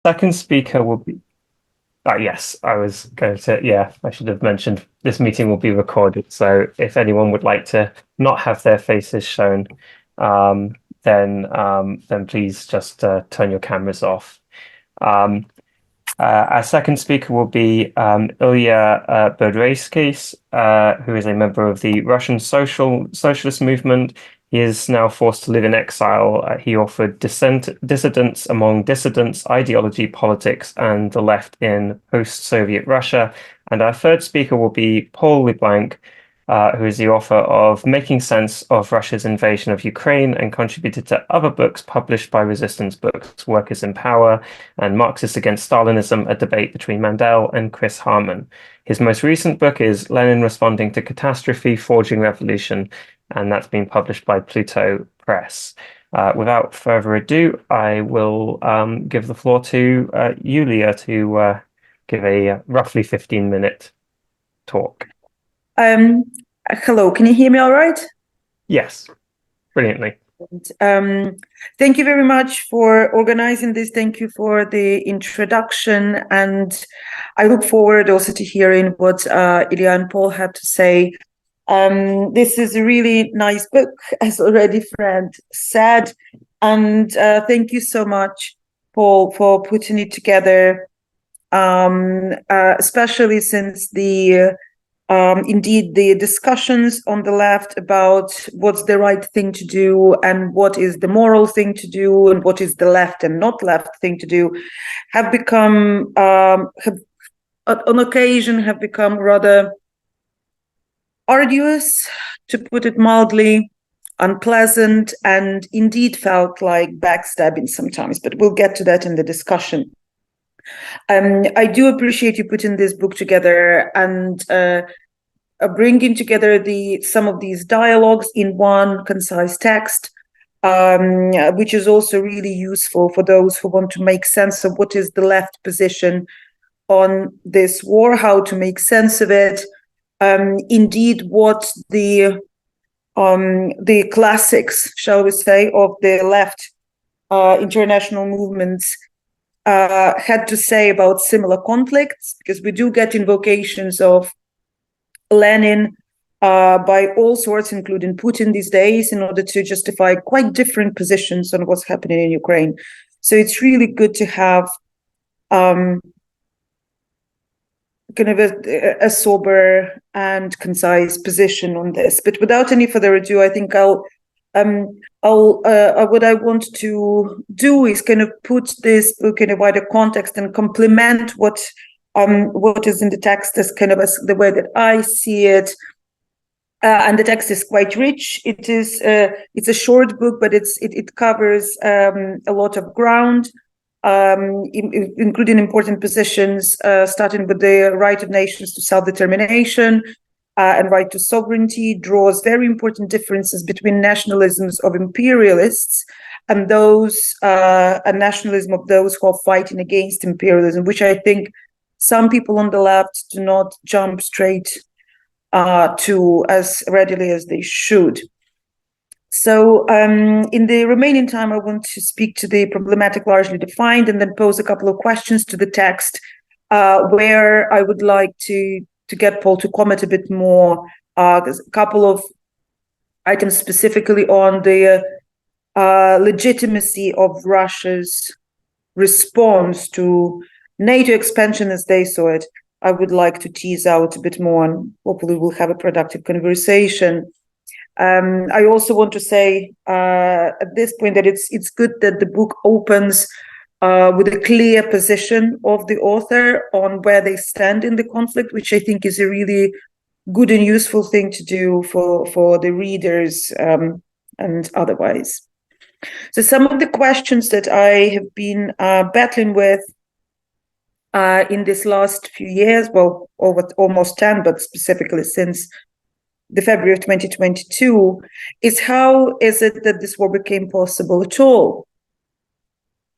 Second speaker will be, yes, I was going to, yeah, I should have mentioned this meeting will be recorded. So if anyone would like to not have their faces shown, um, then please just turn your cameras off. Um, our second speaker will be Ilya Budraitskis, who is a member of the Russian Socialist movement. He is now forced to live in exile. He offered dissidents among dissidents, ideology, politics, and the left in post-Soviet Russia. And our third speaker will be Paul Le Blanc, who is the author of Making Sense of Russia's Invasion of Ukraine and contributed to other books published by Resistance Books, Workers in Power, and Marxists Against Stalinism, a debate between Mandel and Chris Harman. His most recent book is Lenin Responding to Catastrophe, Forging Revolution, and that's been published by Pluto Press. Without further ado, I will give the floor to Yulyia to give a roughly 15-minute talk. Um, Hello, can you hear me all right? Yes, brilliantly. Thank you very much for organizing this. Thank you for the introduction. And I look forward also to hearing what Ilya and Paul have to say. This is a really nice book, as already Fred said. And thank you so much, Paul, for putting it together, especially since indeed, the discussions on the left about what's the right thing to do and what is the moral thing to do and what is the left and not left thing to do have become, on occasion, have become rather arduous, to put it mildly, unpleasant, and indeed felt like backstabbing sometimes. But we'll get to that in the discussion. I do appreciate you putting this book together and bringing together some of these dialogues in one concise text, which is also really useful for those who want to make sense of what is the left position on this war, how to make sense of it. Indeed, what the classics, shall we say, of the left international movements had to say about similar conflicts, because we do get invocations of Lenin by all sorts, including Putin these days, in order to justify quite different positions on what's happening in Ukraine. So it's really good to have kind of a sober and concise position on this. But without any further ado, I think what I want to do is kind of put this book in a wider context and complement what is in the text as kind of as the way that I see it. And the text is quite rich. It's a short book, but it covers a lot of ground, including important positions, starting with the right of nations to self-determination, and right to sovereignty, draws very important differences between nationalisms of imperialists and nationalism of those who are fighting against imperialism, which I think some people on the left do not jump straight to as readily as they should. So in the remaining time, I want to speak to the problematic largely defined and then pose a couple of questions to the text where I would like to get Paul to comment a bit more. There's a couple of items specifically on the legitimacy of Russia's response to NATO expansion as they saw it. I would like to tease out a bit more, and hopefully we'll have a productive conversation. I also want to say at this point that it's good that the book opens with a clear position of the author on where they stand in the conflict, which I think is a really good and useful thing to do for the readers and otherwise. So some of the questions that I have been battling with in this last few years, well, over almost 10, but specifically since the February of 2022, is how is it that this war became possible at all?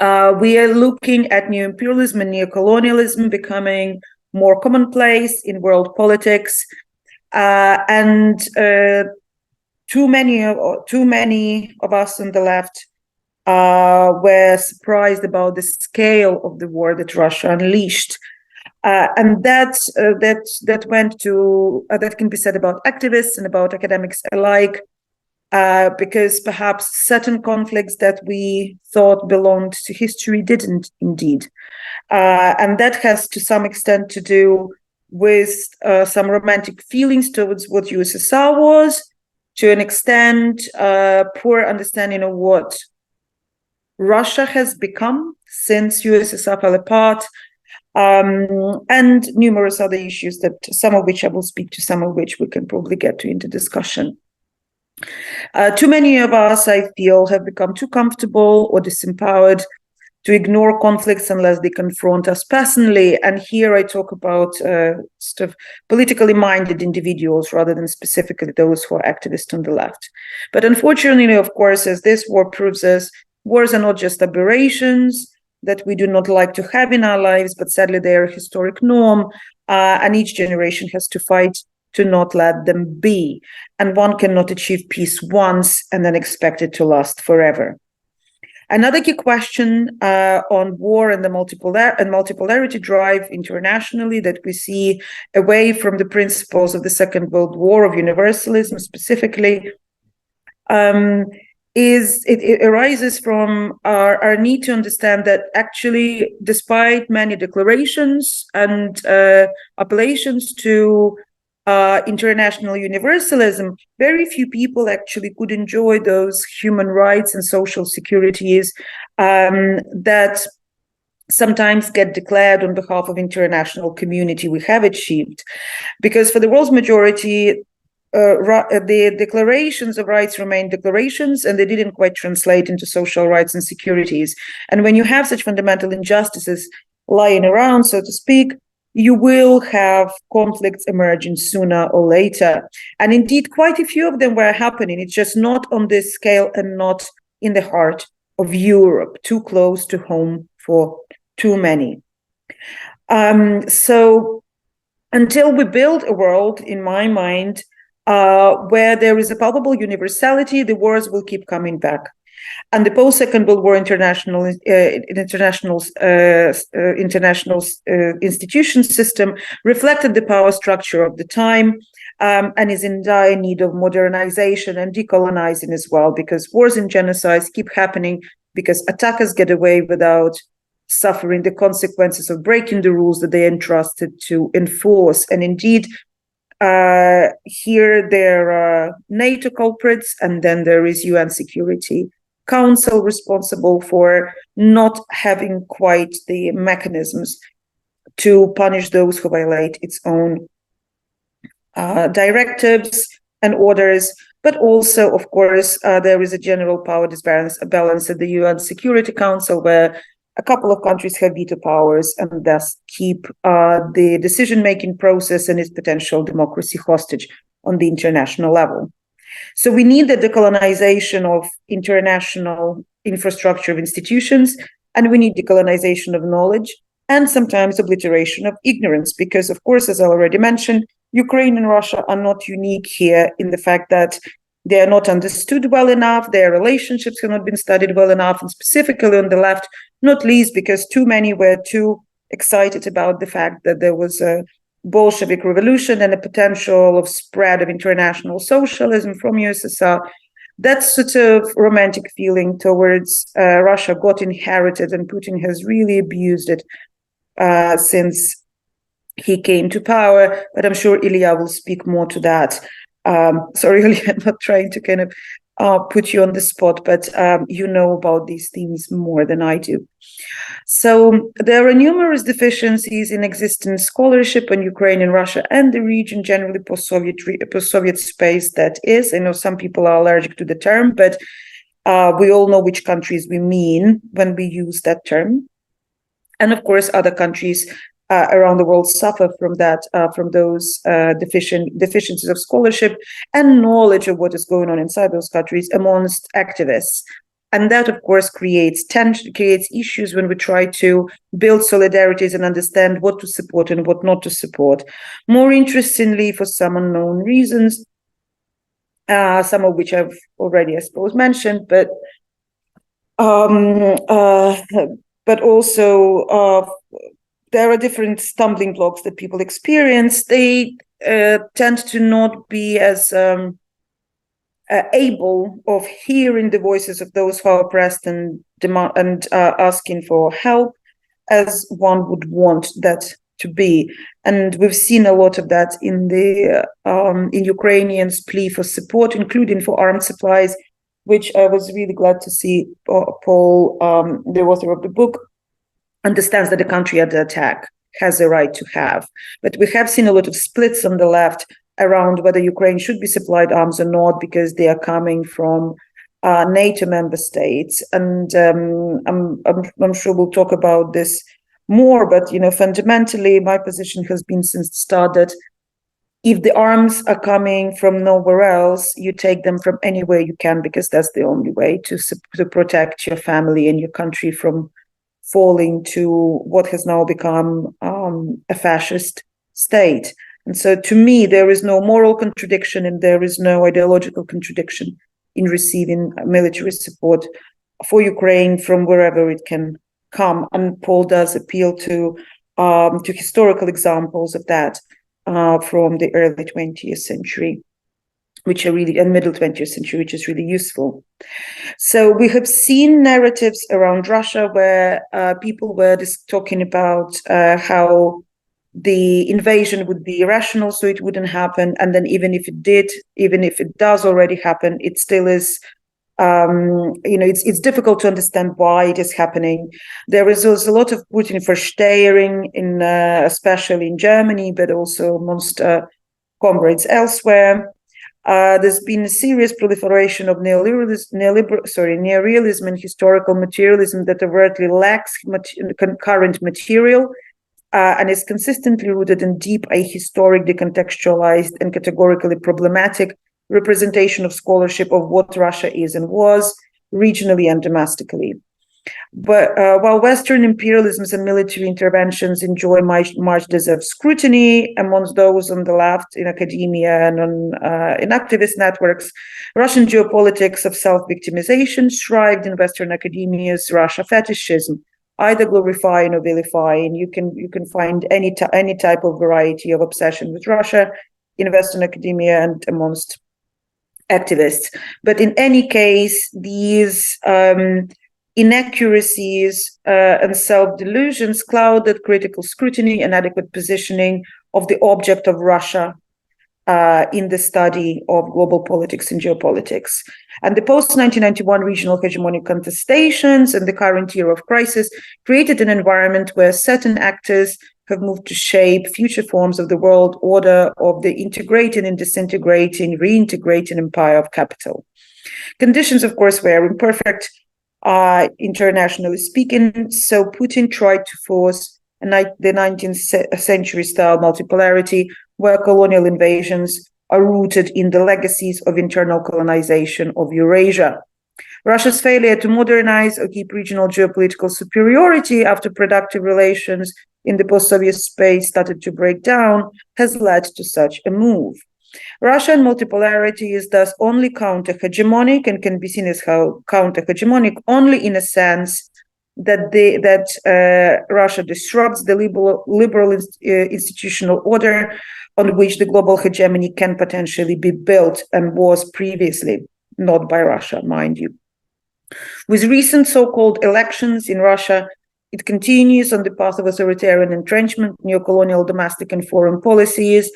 We are looking at new imperialism and neocolonialism becoming more commonplace in world politics, and too many of us on the left were surprised about the scale of the war that Russia unleashed. And that went to, that can be said about activists and about academics alike, because perhaps certain conflicts that we thought belonged to history didn't indeed. And that has to some extent to do with some romantic feelings towards what USSR was, to an extent, poor understanding of what Russia has become since USSR fell apart, and numerous other issues that some of which I will speak to, some of which we can probably get to into discussion. Too many of us, I feel, have become too comfortable or disempowered to ignore conflicts unless they confront us personally. And here I talk about sort of politically minded individuals rather than specifically those who are activists on the left. But unfortunately, of course, as this war proves us, wars are not just aberrations that we do not like to have in our lives, but sadly they are a historic norm, and each generation has to fight to not let them be. And one cannot achieve peace once and then expect it to last forever. Another key question on war and the multipolarity drive internationally that we see away from the principles of the Second World War, of universalism specifically, it arises from our need to understand that actually, despite many declarations and appellations to international universalism, very few people actually could enjoy those human rights and social securities that sometimes get declared on behalf of international community we have achieved. Because for the world's majority, the declarations of rights remain declarations, and they didn't quite translate into social rights and securities. And when you have such fundamental injustices lying around, so to speak, you will have conflicts emerging sooner or later. And indeed, quite a few of them were happening. It's just not on this scale and not in the heart of Europe, too close to home for too many. So until we build a world, in my mind, where there is a palpable universality, the wars will keep coming back. And the post-Second World War international institution system reflected the power structure of the time, and is in dire need of modernization and decolonizing as well, because wars and genocides keep happening because attackers get away without suffering the consequences of breaking the rules that they entrusted to enforce. And indeed, here there are NATO culprits, and then there is UN Security Council responsible for not having quite the mechanisms to punish those who violate its own directives and orders. But also, of course, there is a general power balance at the UN Security Council, where a couple of countries have veto powers and thus keep the decision-making process and its potential democracy hostage on the international level. So we need the decolonization of international infrastructure of institutions, and we need decolonization of knowledge, and sometimes obliteration of ignorance, because, of course, as I already mentioned, Ukraine and Russia are not unique here in the fact that they are not understood well enough, their relationships have not been studied well enough, and specifically on the left, not least because too many were too excited about the fact that there was a Bolshevik revolution and a potential of spread of international socialism from USSR. That sort of romantic feeling towards Russia got inherited, and Putin has really abused it since he came to power. But I'm sure Ilya will speak more to that. Sorry, Ilya, I'm not trying to kind of put you on the spot, but you know about these themes more than I do. So there are numerous deficiencies in existing scholarship on Ukraine and Russia and the region, generally post-Soviet space, that is. I know some people are allergic to the term, but we all know which countries we mean when we use that term. And of course, other countries around the world suffer from that, from those deficiencies of scholarship and knowledge of what is going on inside those countries amongst activists. And that, of course, creates tension, creates issues when we try to build solidarities and understand what to support and what not to support. More interestingly, for some unknown reasons, some of which I've already, I suppose, mentioned, but but also there are different stumbling blocks that people experience. They tend to not be as able of hearing the voices of those who are oppressed and asking for help as one would want that to be. And we've seen a lot of that in Ukrainians' plea for support, including for armed supplies, which I was really glad to see Paul, the author of the book, understands that the country under attack has a right to have. But we have seen a lot of splits on the left around whether Ukraine should be supplied arms or not, because they are coming from NATO member states. And I'm sure we'll talk about this more, but fundamentally my position has been since the start that if the arms are coming from nowhere else, you take them from anywhere you can, because that's the only way to protect your family and your country from falling to what has now become a fascist state. And so to me, there is no moral contradiction and there is no ideological contradiction in receiving military support for Ukraine from wherever it can come. And Paul does appeal to historical examples of that from the early 20th century, which are really, and middle 20th century, which is really useful. So we have seen narratives around Russia where people were just talking about how the invasion would be irrational, so it wouldn't happen. And then even if it did, even if it does already happen, it still is, it's difficult to understand why it is happening. There is also a lot of Putin verstehung in, especially in Germany, but also amongst comrades elsewhere. There's been a serious proliferation of neorealism and historical materialism that overtly lacks current material and is consistently rooted in deep ahistoric, decontextualized, and categorically problematic representation of scholarship of what Russia is and was, regionally and domestically. But while Western imperialisms and military interventions enjoy much deserved scrutiny amongst those on the left in academia and in activist networks, Russian geopolitics of self-victimization thrived in Western academia's Russia fetishism, either glorifying or vilifying. You can find any type of variety of obsession with Russia in Western academia and amongst activists. But in any case, these inaccuracies and self-delusions clouded critical scrutiny and adequate positioning of the object of Russia in the study of global politics and geopolitics. And the post-1991 regional hegemonic contestations and the current era of crisis created an environment where certain actors have moved to shape future forms of the world order of the integrating and disintegrating, reintegrating empire of capital. Conditions, of course, were imperfect, internationally speaking, so Putin tried to force the 19th century style multipolarity where colonial invasions are rooted in the legacies of internal colonization of Eurasia. Russia's failure to modernize or keep regional geopolitical superiority after productive relations in the post-Soviet space started to break down has led to such a move. Russian multipolarity is thus only counter-hegemonic and can be seen as counter-hegemonic only in a sense that Russia disrupts the liberal institutional order on which the global hegemony can potentially be built and was previously, not by Russia, mind you. With recent so-called elections in Russia, it continues on the path of authoritarian entrenchment, neocolonial domestic and foreign policies,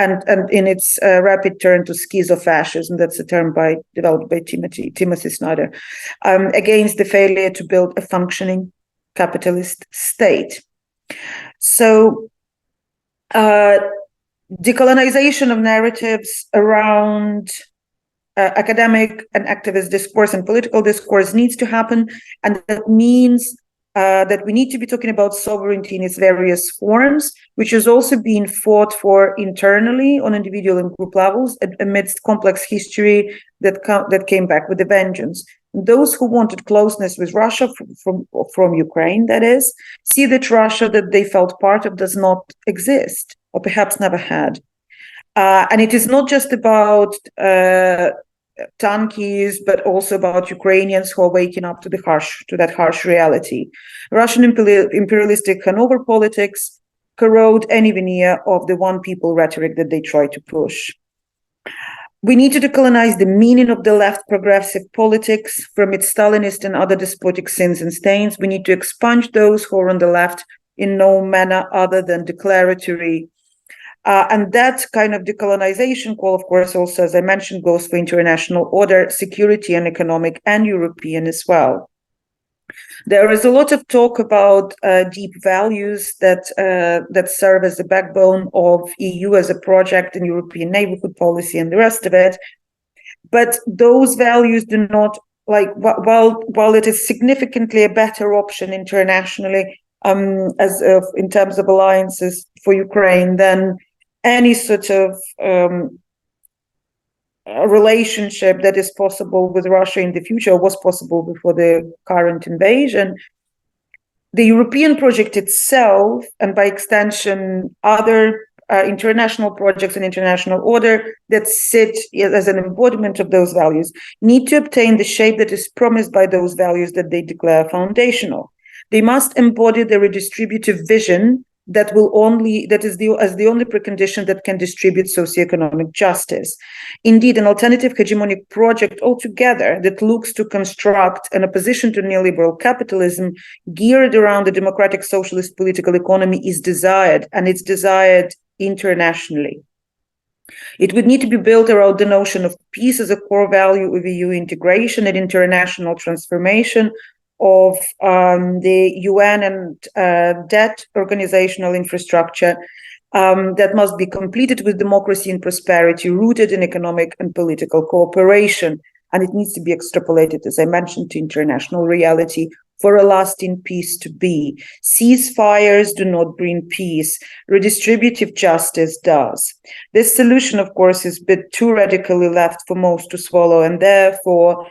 and in its rapid turn to schizofascism, that's a term developed by Timothy Snyder, against the failure to build a functioning capitalist state. So decolonization of narratives around academic and activist discourse and political discourse needs to happen, and that means that we need to be talking about sovereignty in its various forms, which is also being fought for internally on individual and group levels amidst complex history that came back with a vengeance. And those who wanted closeness with Russia from Ukraine, that is, see that Russia that they felt part of does not exist, or perhaps never had. And it is not just about tankies, but also about Ukrainians who are waking up to that harsh reality. Russian imperialistic Hanover politics corrode any veneer of the one people rhetoric that they try to push. We need to decolonize the meaning of the left progressive politics from its Stalinist and other despotic sins and stains. We need to expunge those who are on the left in no manner other than declaratory. And that kind of decolonization call, of course, also, as I mentioned, goes for international order, security, and economic and European as well. There is a lot of talk about deep values that serve as the backbone of EU as a project and European neighborhood policy and the rest of it. But those values do not, while it is significantly a better option internationally in terms of alliances for Ukraine than any sort of a relationship that is possible with Russia in the future, was possible before the current invasion. The European project itself, and by extension, other international projects and international order that sit as an embodiment of those values, need to obtain the shape that is promised by those values that they declare foundational. They must embody the redistributive vision that is the only precondition that can distribute socioeconomic justice. Indeed, an alternative hegemonic project altogether that looks to construct an opposition to neoliberal capitalism geared around the democratic socialist political economy is desired, and it's desired internationally. It would need to be built around the notion of peace as a core value of EU integration and international transformation of the UN and debt organizational infrastructure that must be completed with democracy and prosperity rooted in economic and political cooperation. And it needs to be extrapolated, as I mentioned, to international reality for a lasting peace to be. Ceasefires do not bring peace. Redistributive justice does. This solution, of course, is a bit too radically left for most to swallow, and therefore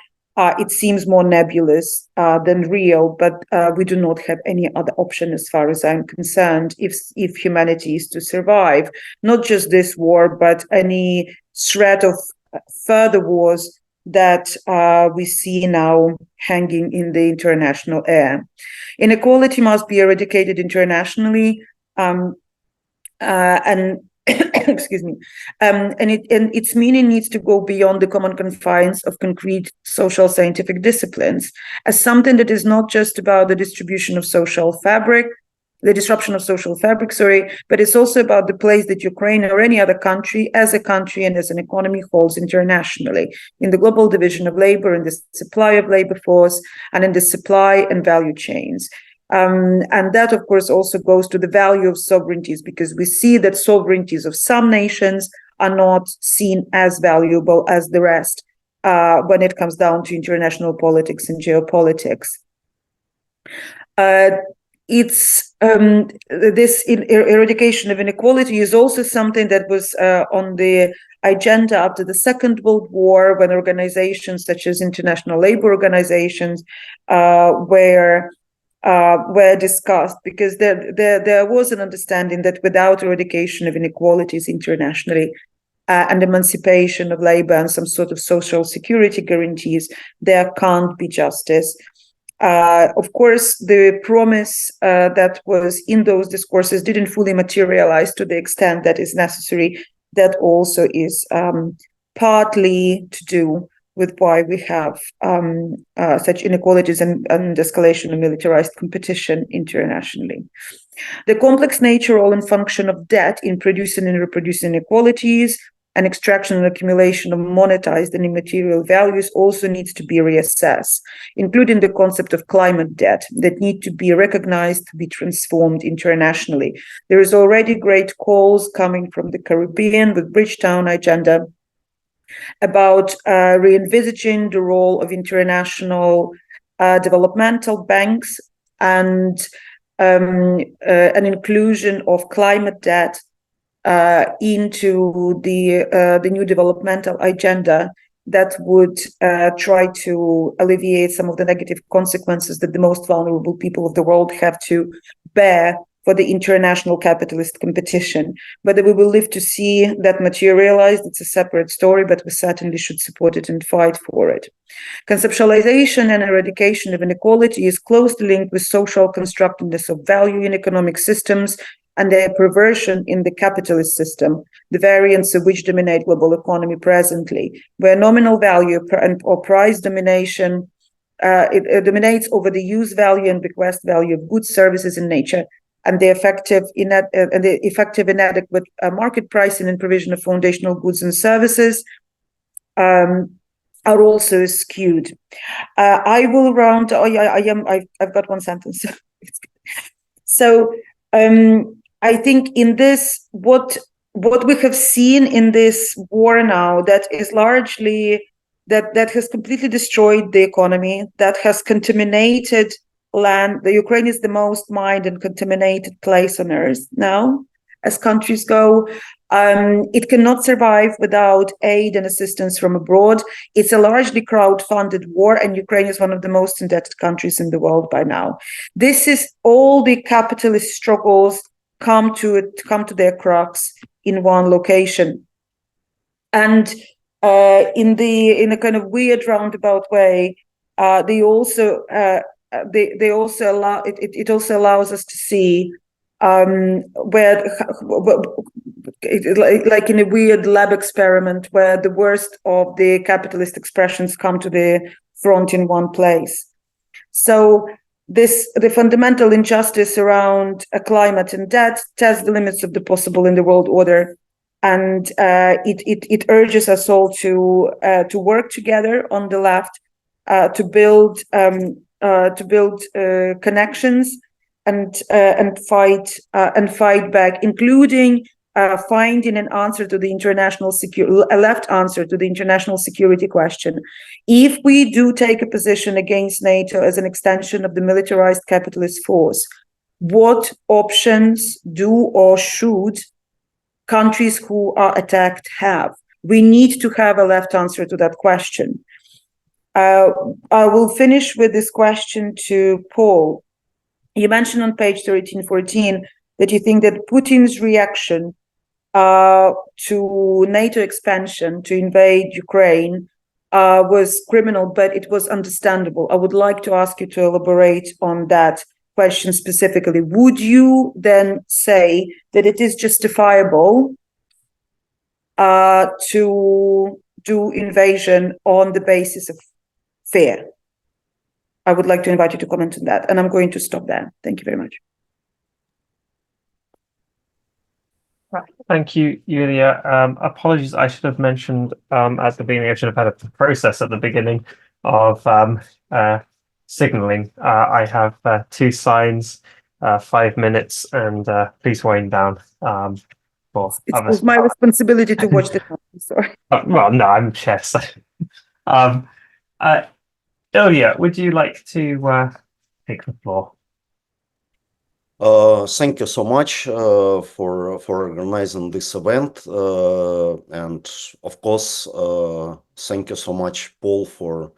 it seems more nebulous than real, but we do not have any other option as far as I'm concerned if humanity is to survive. Not just this war, but any threat of further wars that we see now hanging in the international air. Inequality must be eradicated internationally, and excuse me, and its meaning needs to go beyond the common confines of concrete social scientific disciplines as something that is not just about the disruption of social fabric, but it's also about the place that Ukraine or any other country, as a country and as an economy, holds internationally in the global division of labor, in the supply of labor force, and in the supply and value chains. And that, of course, also goes to the value of sovereignties, because we see that sovereignties of some nations are not seen as valuable as the rest when it comes down to international politics and geopolitics. This eradication of inequality is also something that was on the agenda after the Second World War, when organizations such as international labor organizations were discussed, because there was an understanding that without eradication of inequalities internationally and emancipation of labor and some sort of social security guarantees, there can't be justice. Of course, the promise that was in those discourses didn't fully materialize to the extent that is necessary. That also is partly to do with why we have such inequalities and escalation of militarized competition internationally. The complex nature, role, and function of debt in producing and reproducing inequalities and extraction and accumulation of monetized and immaterial values also needs to be reassessed, including the concept of climate debt that need to be recognized to be transformed internationally. There is already great calls coming from the Caribbean with Bridgetown Agenda about re-envisaging the role of international developmental banks and an inclusion of climate debt into the new developmental agenda that would try to alleviate some of the negative consequences that the most vulnerable people of the world have to bear for the international capitalist competition. Whether we will live to see that materialized, it's a separate story, but we certainly should support it and fight for it. Conceptualization and eradication of inequality is closely linked with social constructiveness of value in economic systems and their perversion in the capitalist system, the variants of which dominate global economy presently, where nominal value or price domination it dominates over the use value and bequest value of goods, services, and nature, and the effective inadequate market pricing and provision of foundational goods and services are also skewed. I will round. Oh yeah, I've got one sentence. So I think in this, what we have seen in this war now, that is largely that has completely destroyed the economy, that has contaminated land. The Ukraine is the most mined and contaminated place on earth now, as countries go. It cannot survive without aid and assistance from abroad. It's a largely crowd-funded war, and Ukraine is one of the most indebted countries in the world by now. This is all the capitalist struggles come to their crux in one location, and in a kind of weird roundabout way, they also allow it also allows us to see where, like in a weird lab experiment, where the worst of the capitalist expressions come to the front in one place. So the fundamental injustice around climate and debt tests the limits of the possible in the world order, and it urges us all to work together on the left to build connections and fight back, including finding an answer to the a left answer to the international security question. If we do take a position against NATO as an extension of the militarized capitalist force, what options do or should countries who are attacked have? We need to have a left answer to that question. I will finish with this question to Paul. You mentioned on page 13-14 that you think that Putin's reaction to NATO expansion to invade Ukraine was criminal, but it was understandable. I would like to ask you to elaborate on that question specifically. Would you then say that it is justifiable to do invasion on the basis of fear? I would like to invite you to comment on that, and I'm going to stop there. Thank you very much. Thank you, Yulia. Apologies, I should have mentioned at the beginning, I should have had a process at the beginning of signaling. I have 2 signs, 5 minutes, and please wind down. It's my responsibility to watch the time. Sorry. Well, no, I'm chess. Ilya, would you like to take the floor? Thank you so much for organizing this event, and of course, thank you so much, Paul, for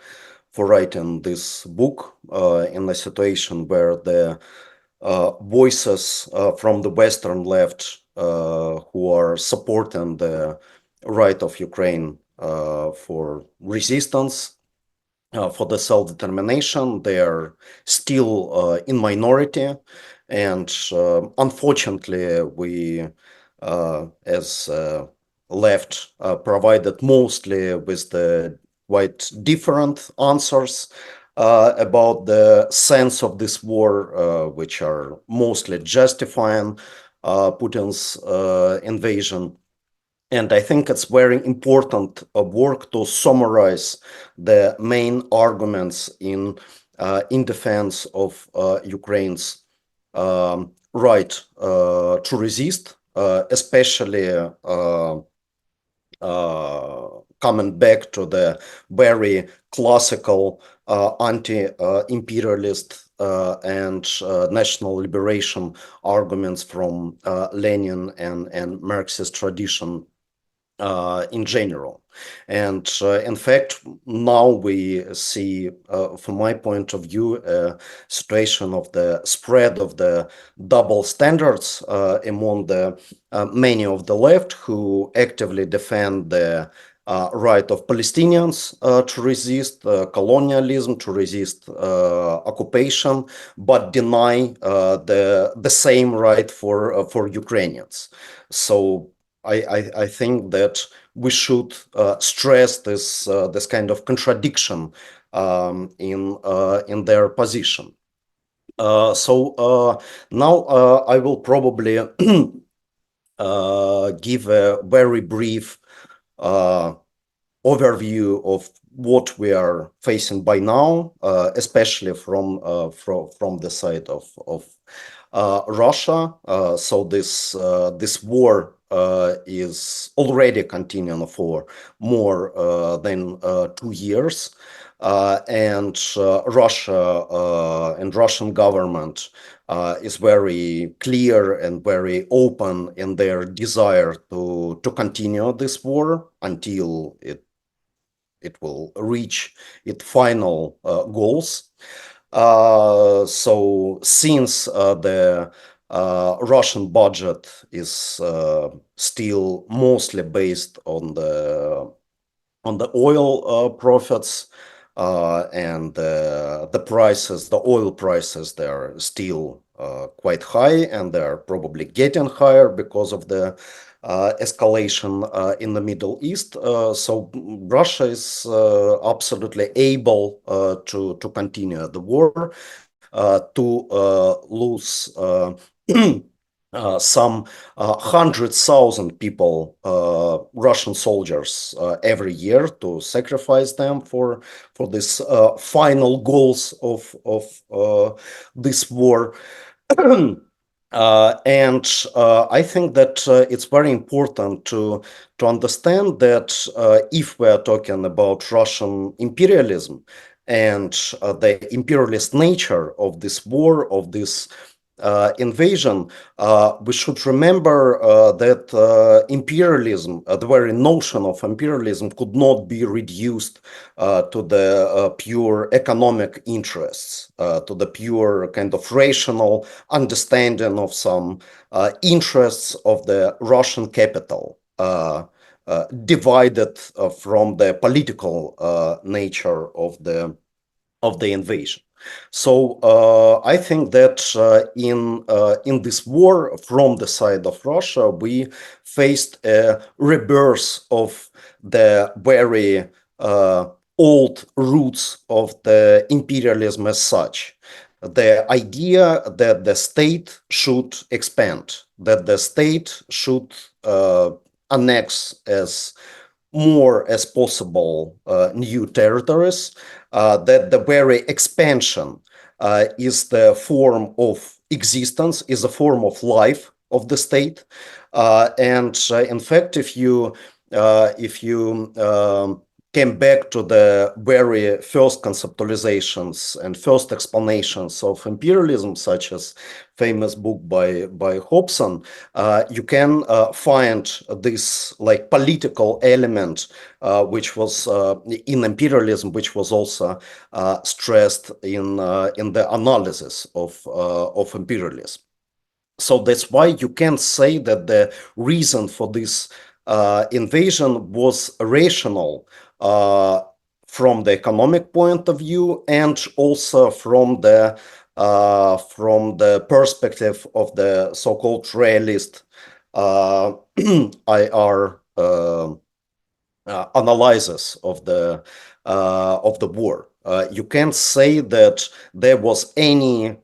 writing this book in a situation where the voices from the Western left who are supporting the right of Ukraine for resistance, for the self-determination, they are still in minority. And unfortunately, we, as left, provided mostly with the quite different answers about the sense of this war, which are mostly justifying Putin's invasion. And I think it's very important work to summarize the main arguments in defense of Ukraine's right to resist, especially coming back to the very classical anti-imperialist and national liberation arguments from Lenin and Marxist tradition in general. And in fact, now we see, from my point of view, a situation of the spread of the double standards among the many of the left who actively defend the right of Palestinians to resist colonialism, to resist occupation, but deny the same right for Ukrainians. So I think that we should stress this kind of contradiction in their position. So now I will probably give a very brief overview of what we are facing by now, especially from the side of Russia. So this war is already continuing for more than 2 years, and Russia and Russian government is very clear and very open in their desire to continue this war until it will reach its final goals. So since the Russian budget is still mostly based on the oil profits, and the prices, the oil prices, they're still quite high, and they're probably getting higher because of the escalation in the Middle East. So Russia is absolutely able to continue the war, to lose some 100,000 people, Russian soldiers, every year, to sacrifice them for this final goals of this war. And I think that it's very important to understand that if we are talking about Russian imperialism and the imperialist nature of this war, of this invasion, we should remember that imperialism, the very notion of imperialism, could not be reduced to the pure economic interests, to the pure kind of rational understanding of some interests of the Russian capital, divided from the political nature of the invasion. So I think that in this war from the side of Russia, we faced a rebirth of the very old roots of the imperialism as such. The idea that the state should expand, that the state should annex as more as possible new territories, that the very expansion is the form of existence, is a form of life of the state. And in fact, if you came back to the very first conceptualizations and first explanations of imperialism, such as famous book by Hobson, you can find this like political element, which was in imperialism, which was also stressed in the analysis of imperialism. So that's why you can say that the reason for this invasion was rational from the economic point of view, and also from the perspective of the so-called realist IR analysis of the war. You can't say that there was any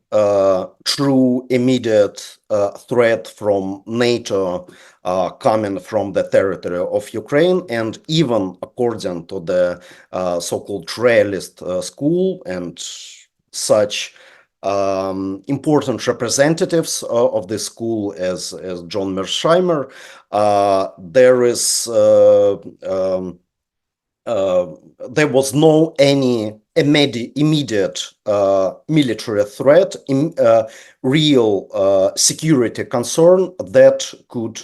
true immediate threat from NATO coming from the territory of Ukraine, and even according to the so-called realist school and such important representatives of the school as John Mearsheimer, there was no any immediate military threat, real security concern that could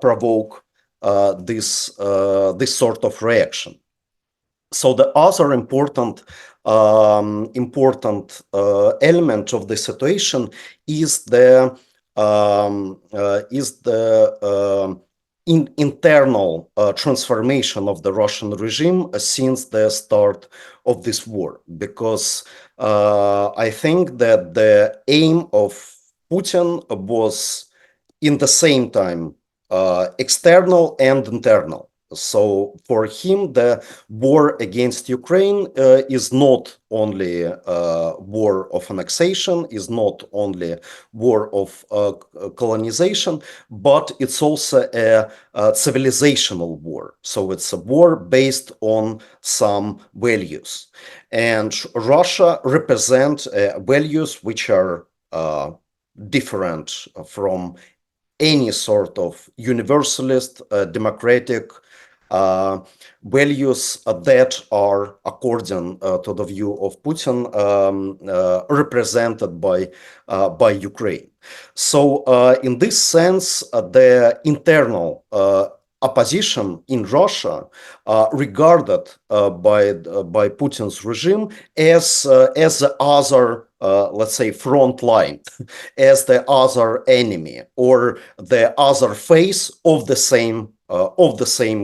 provoke this sort of reaction. So the other important element of the situation is the internal transformation of the Russian regime since the start of this war, because I think that the aim of Putin was in the same time external and internal. So for him, the war against Ukraine is not only war of annexation, is not only war of colonization, but it's also a civilizational war. So it's a war based on some values. And Russia represents values which are different from any sort of universalist, democratic values that are, according to the view of Putin, represented by Ukraine. So, in this sense, the internal opposition in Russia regarded by Putin's regime as the other, let's say, front line, as the other enemy or the other face of the same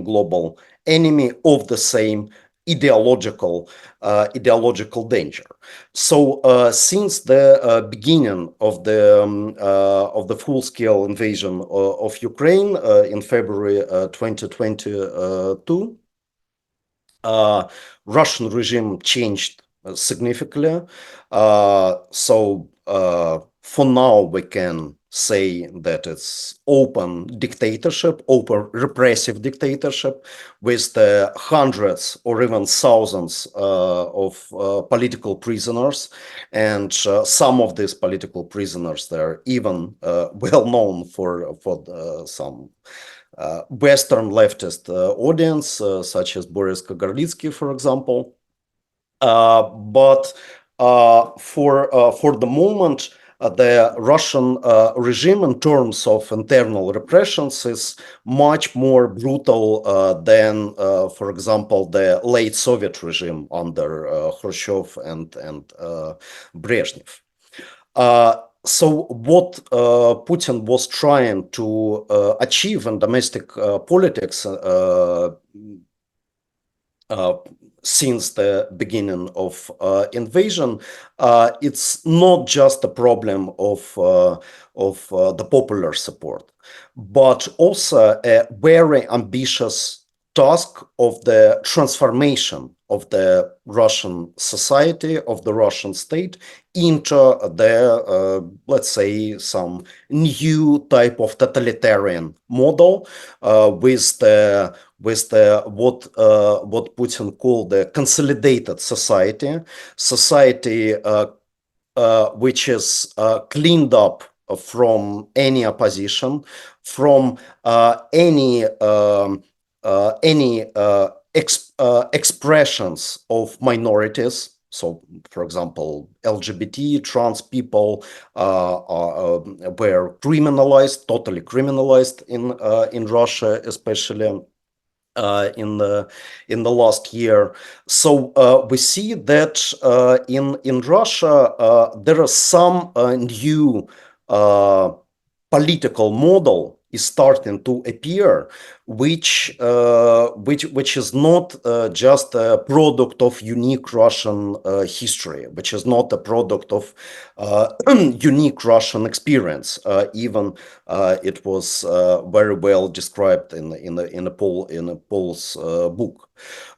global enemy, of the same ideological danger. So since the beginning of the full-scale invasion of Ukraine in February 2022, Russian regime changed significantly. So for now, we can say that it's open dictatorship, open repressive dictatorship, with the hundreds or even thousands of political prisoners, and some of these political prisoners, they're even well known for some Western leftist audience, such as Boris Kagarlitsky, for example. But for the moment, the Russian regime, in terms of internal repressions, is much more brutal than, for example, the late Soviet regime under Khrushchev and Brezhnev. So what Putin was trying to achieve in domestic politics since the beginning of invasion, it's not just a problem of the popular support, but also a very ambitious task of the transformation of the Russian society, of the Russian state, into the, let's say, some new type of totalitarian model with what Putin called the consolidated society, which is cleaned up from any opposition, from any expressions of minorities. So, for example, LGBT, trans people were criminalized, totally criminalized in Russia, especially in the last year. So we see that in Russia there is some new political model is starting to appear, which is not just a product of unique Russian history, which is not a product of unique Russian experience. Even it was very well described in Paul's book.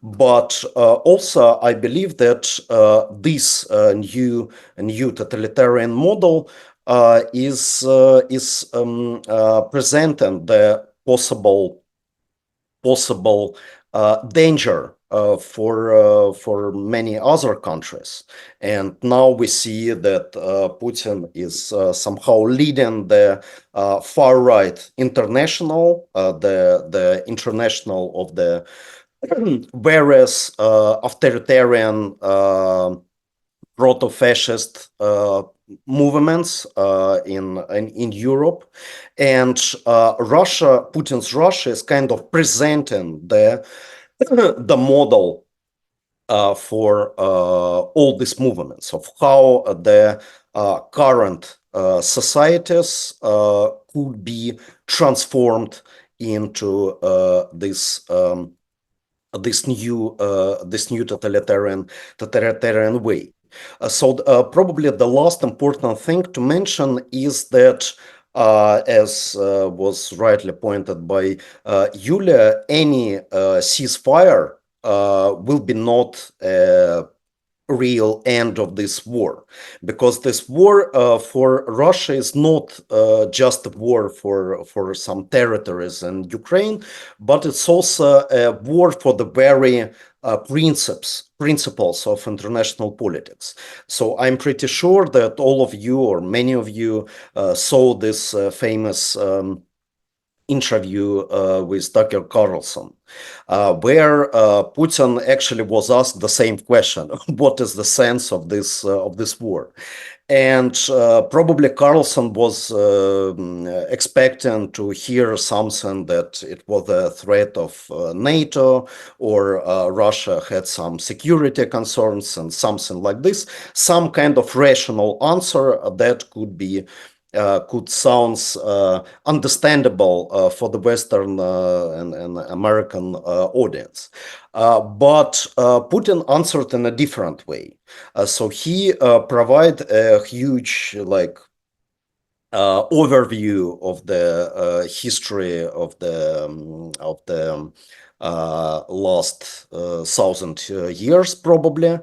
But also, I believe that this new totalitarian model is presenting the possible danger for many other countries. And now we see that Putin is somehow leading the far right international, the international of the various authoritarian proto-fascist movements in Europe, and Putin's Russia is kind of presenting the model for all these movements of how the current societies could be transformed into this new totalitarian way. So probably the last important thing to mention is that, as was rightly pointed by Yulia, any ceasefire will be not real end of this war, because this war for Russia is not just a war for some territories in Ukraine, but it's also a war for the very principles of international politics. So I'm pretty sure that all of you, or many of you, saw this famous interview with Tucker Carlson, where Putin actually was asked the same question: "What is the sense of this war?" And probably Carlson was expecting to hear something that it was a threat of NATO, or Russia had some security concerns and something like this, some kind of rational answer that could sound understandable for the Western and American audience. But Putin answered in a different way. So he provided a huge overview of the history of the last 1,000 years, probably,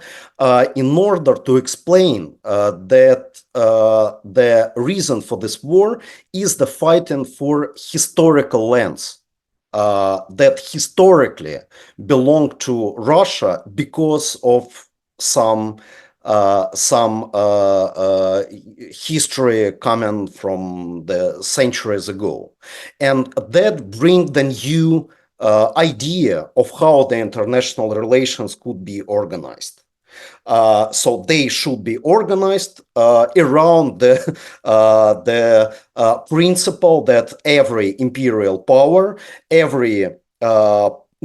in order to explain that the reason for this war is the fighting for historical lands that historically belonged to Russia because of some history coming from the centuries ago, and that bring the new idea of how the international relations could be organized. So they should be organized around the principle that every imperial power, every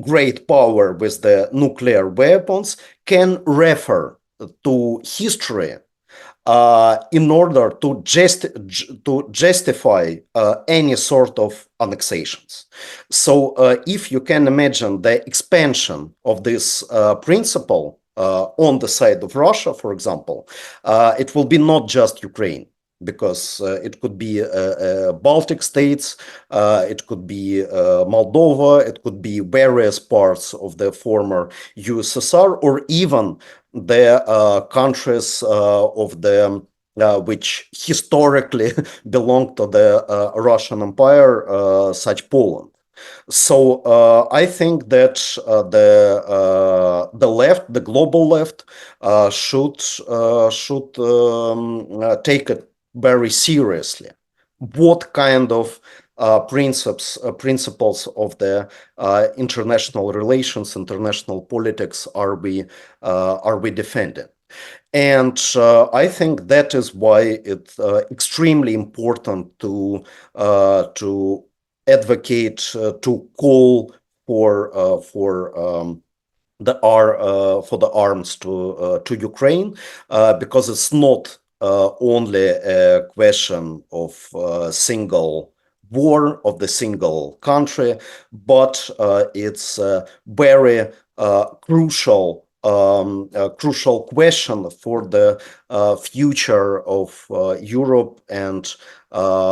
great power with the nuclear weapons can refer to history in order to justify any sort of annexations. So if you can imagine the expansion of this principle on the side of Russia, for example, it will be not just Ukraine, because it could be Baltic states, it could be Moldova, it could be various parts of the former USSR, or even the countries of the which historically belonged to the Russian Empire, such Poland. So I think that the left, the global left, should take it very seriously. What kind of principles of the international relations, international politics are we defending? And I think that is why it's extremely important to advocate, to call for the arms to Ukraine, because it's not only a question of single war of the single country, but it's a very crucial question for the future of Europe and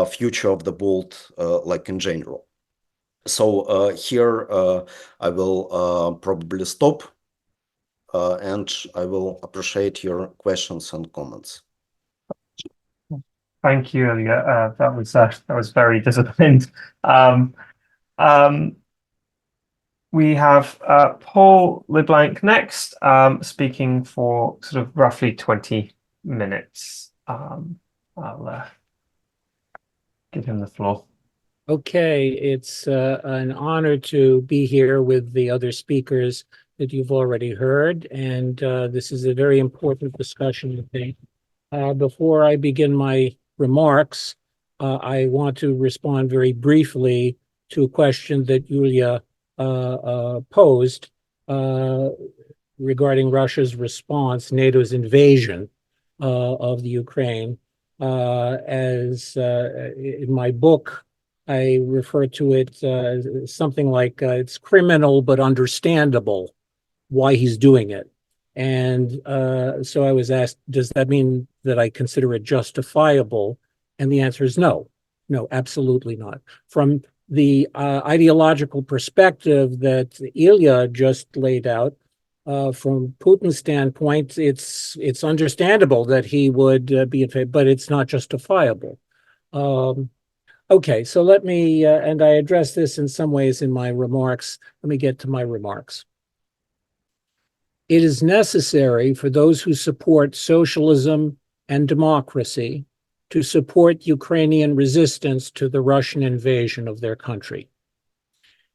future of the world, like in general. So here I will probably stop, and I will appreciate your questions and comments. Thank you, Ilya. That was very disciplined. We have Paul Le Blanc next, speaking for sort of roughly 20 minutes. I'll give him the floor. Okay, it's an honor to be here with the other speakers that you've already heard, and this is a very important discussion, I think. Before I begin my remarks, I want to respond very briefly to a question that Yulyia posed regarding Russia's response, NATO's invasion of the Ukraine. As in my book, I refer to it something like it's criminal but understandable why he's doing it. And so I was asked, does that mean that I consider it justifiable? And the answer is no, no, absolutely not. From the ideological perspective that Ilya just laid out, from Putin's standpoint, it's understandable that he would be in favor, but it's not justifiable. Okay, so let me, and I address this in some ways in my remarks. Let me get to my remarks. It is necessary for those who support socialism and democracy to support Ukrainian resistance to the Russian invasion of their country.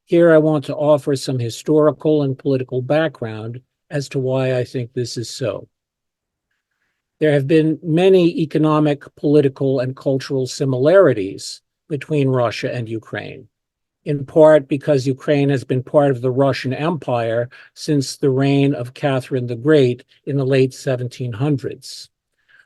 Here I want to offer some historical and political background as to why I think this is so. There have been many economic, political, and cultural similarities between Russia and Ukraine, in part because Ukraine has been part of the Russian Empire since the reign of Catherine the Great in the late 1700s.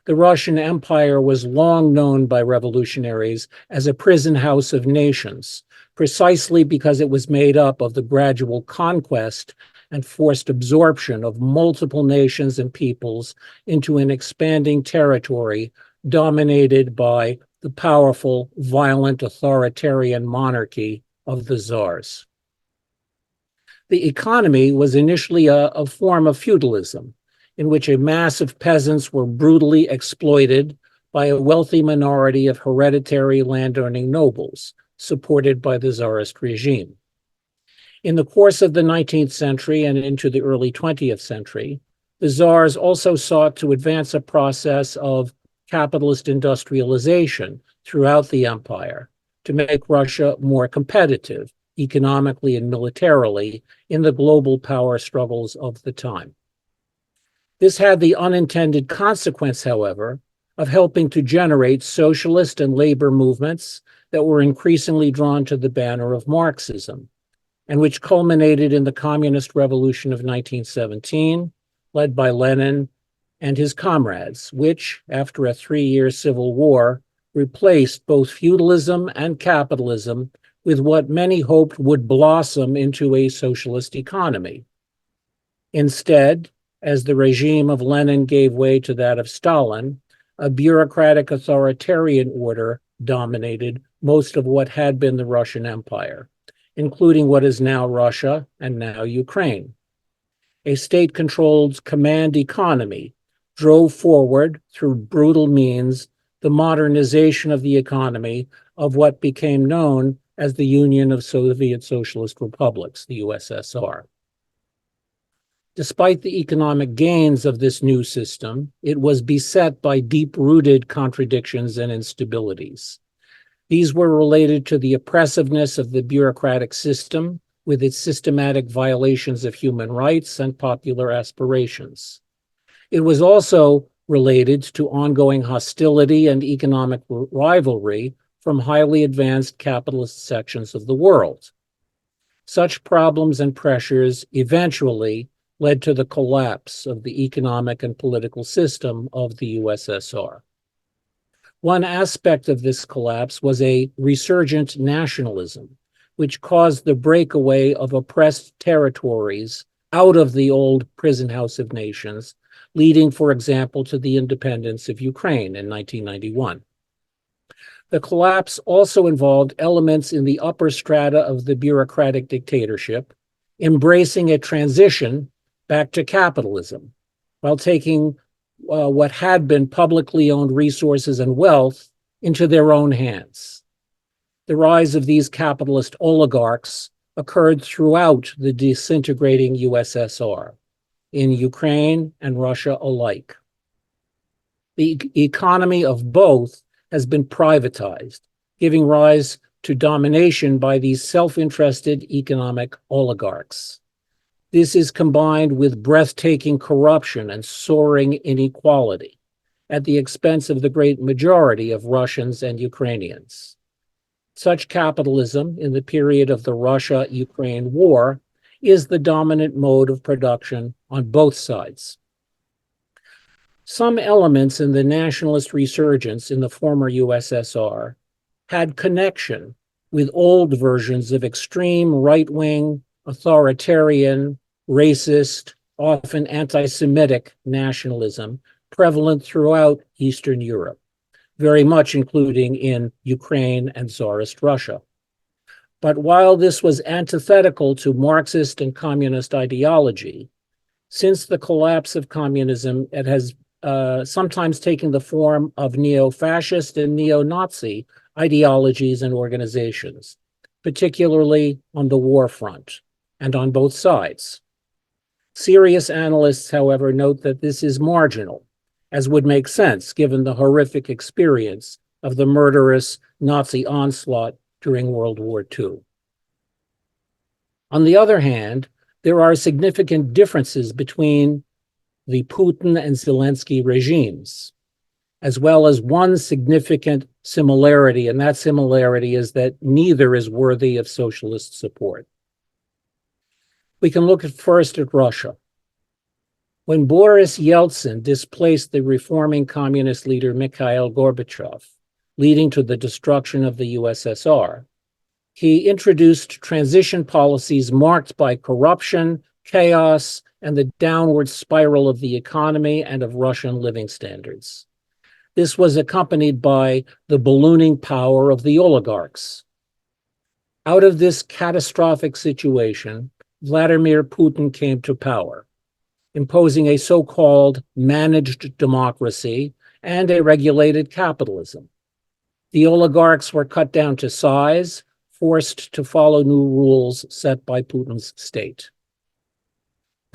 The Russian Empire was long known by revolutionaries as a prison house of nations, precisely because it was made up of the gradual conquest and forced absorption of multiple nations and peoples into an expanding territory dominated by the powerful, violent, authoritarian monarchy of the czars. The economy was initially a form of feudalism, in which a mass of peasants were brutally exploited by a wealthy minority of hereditary landowning nobles, supported by the czarist regime. In the course of the 19th century and into the early 20th century, the czars also sought to advance a process of capitalist industrialization throughout the empire to make Russia more competitive economically and militarily in the global power struggles of the time. This had the unintended consequence, however, of helping to generate socialist and labor movements that were increasingly drawn to the banner of Marxism, and which culminated in the Communist Revolution of 1917, led by Lenin and his comrades, which, after a 3-year civil war, replaced both feudalism and capitalism with what many hoped would blossom into a socialist economy. Instead, as the regime of Lenin gave way to that of Stalin, a bureaucratic authoritarian order dominated most of what had been the Russian Empire, including what is now Russia and now Ukraine. A state-controlled command economy drove forward through brutal means the modernization of the economy of what became known as the Union of Soviet Socialist Republics, the USSR. Despite the economic gains of this new system, it was beset by deep-rooted contradictions and instabilities. These were related to the oppressiveness of the bureaucratic system with its systematic violations of human rights and popular aspirations. It was also related to ongoing hostility and economic rivalry from highly advanced capitalist sections of the world. Such problems and pressures eventually led to the collapse of the economic and political system of the USSR. One aspect of this collapse was a resurgent nationalism, which caused the breakaway of oppressed territories out of the old prison house of nations, leading, for example, to the independence of Ukraine in 1991. The collapse also involved elements in the upper strata of the bureaucratic dictatorship, embracing a transition back to capitalism, while taking what had been publicly owned resources and wealth into their own hands. The rise of these capitalist oligarchs occurred throughout the disintegrating USSR, in Ukraine and Russia alike. The economy of both has been privatized, giving rise to domination by these self-interested economic oligarchs. This is combined with breathtaking corruption and soaring inequality. at the expense of the great majority of Russians and Ukrainians. Such capitalism in the period of the Russia-Ukraine war is the dominant mode of production on both sides. Some elements in the nationalist resurgence in the former USSR had connection with old versions of extreme right-wing, authoritarian, racist, often anti-Semitic nationalism prevalent throughout Eastern Europe, very much including in Ukraine and Tsarist Russia. But while this was antithetical to Marxist and communist ideology, since the collapse of communism, it has sometimes taken the form of neo-fascist and neo-Nazi ideologies and organizations, particularly on the war front and on both sides. Serious analysts, however, note that this is marginal, as would make sense given the horrific experience of the murderous Nazi onslaught during World War II. On the other hand, there are significant differences between the Putin and Zelensky regimes, as well as one significant similarity, and that similarity is that neither is worthy of socialist support. We can look first at Russia. When Boris Yeltsin displaced the reforming communist leader Mikhail Gorbachev, leading to the destruction of the USSR, he introduced transition policies marked by corruption, chaos, and the downward spiral of the economy and of Russian living standards. This was accompanied by the ballooning power of the oligarchs. Out of this catastrophic situation, Vladimir Putin came to power, imposing a so-called managed democracy and a regulated capitalism. The oligarchs were cut down to size, forced to follow new rules set by Putin's state.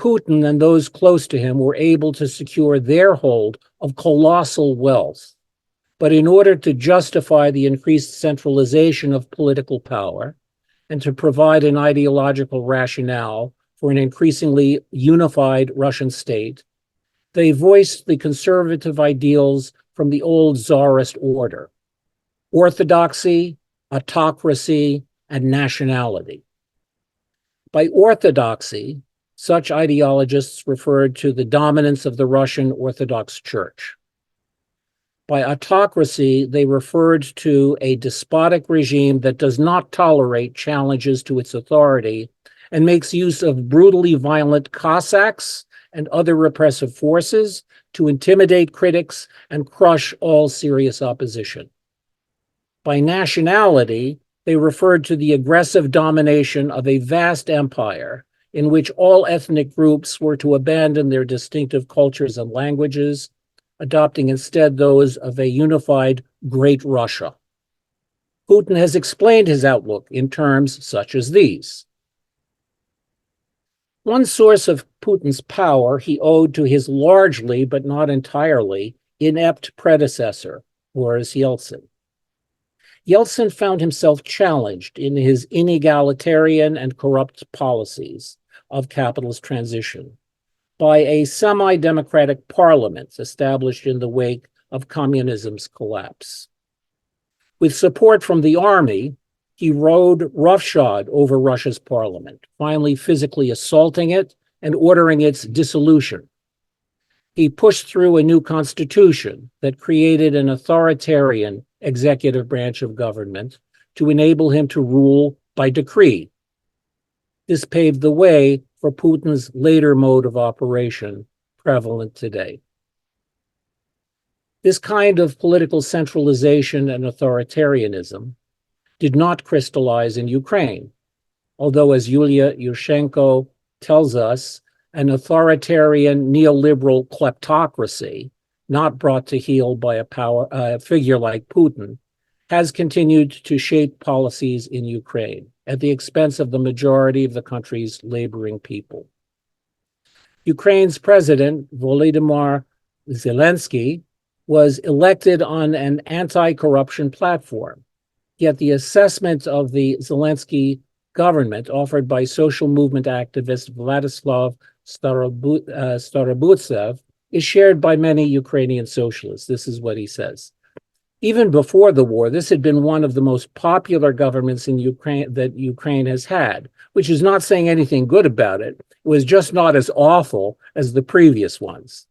Putin and those close to him were able to secure their hold of colossal wealth. But in order to justify the increased centralization of political power and to provide an ideological rationale for an increasingly unified Russian state, they voiced the conservative ideals from the old Tsarist order: orthodoxy, autocracy, and nationality. By orthodoxy, such ideologists referred to the dominance of the Russian Orthodox Church. By autocracy, they referred to a despotic regime that does not tolerate challenges to its authority and makes use of brutally violent Cossacks and other repressive forces to intimidate critics and crush all serious opposition. By nationality, they referred to the aggressive domination of a vast empire in which all ethnic groups were to abandon their distinctive cultures and languages, adopting instead those of a unified Great Russia. Putin has explained his outlook in terms such as these. One source of Putin's power he owed to his largely, but not entirely, inept predecessor, Boris Yeltsin. Yeltsin found himself challenged in his inegalitarian and corrupt policies of capitalist transition by a semi-democratic parliament established in the wake of communism's collapse. With support from the army, he rode roughshod over Russia's parliament, finally physically assaulting it and ordering its dissolution. He pushed through a new constitution that created an authoritarian executive branch of government to enable him to rule by decree. This paved the way for Putin's later mode of operation, prevalent today. This kind of political centralization and authoritarianism did not crystallize in Ukraine, although, as Yulyia Yurchenko tells us, an authoritarian neoliberal kleptocracy, not brought to heel by a figure like Putin, has continued to shape policies in Ukraine at the expense of the majority of the country's laboring people. Ukraine's president, Volodymyr Zelensky, was elected on an anti-corruption platform, yet the assessment of the Zelensky government offered by social movement activist Vladislav Starobutsev is shared by many Ukrainian socialists. This is what he says. Even before the war, this had been one of the most popular governments in Ukraine that Ukraine has had, which is not saying anything good about it. It was just not as awful as the previous ones.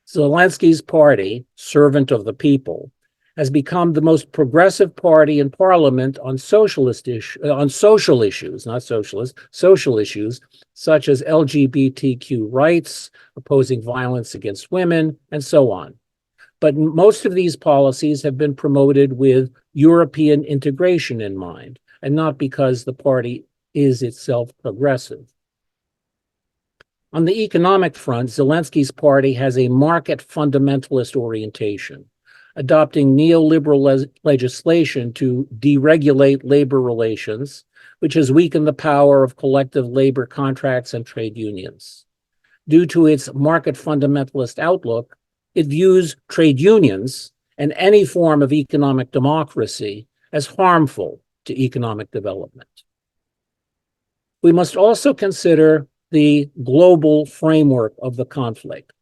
Zelensky's party, Servant of the People, has become the most progressive party in parliament on social issues, not socialist, social issues, such as LGBTQ rights, opposing violence against women, and so on. But most of these policies have been promoted with European integration in mind, and not because the party is itself progressive. On the economic front, Zelensky's party has a market fundamentalist orientation, adopting neoliberal legislation to deregulate labor relations, which has weakened the power of collective labor contracts and trade unions. Due to its market fundamentalist outlook, it views trade unions and any form of economic democracy as harmful to economic development. We must also consider the global framework of the conflict,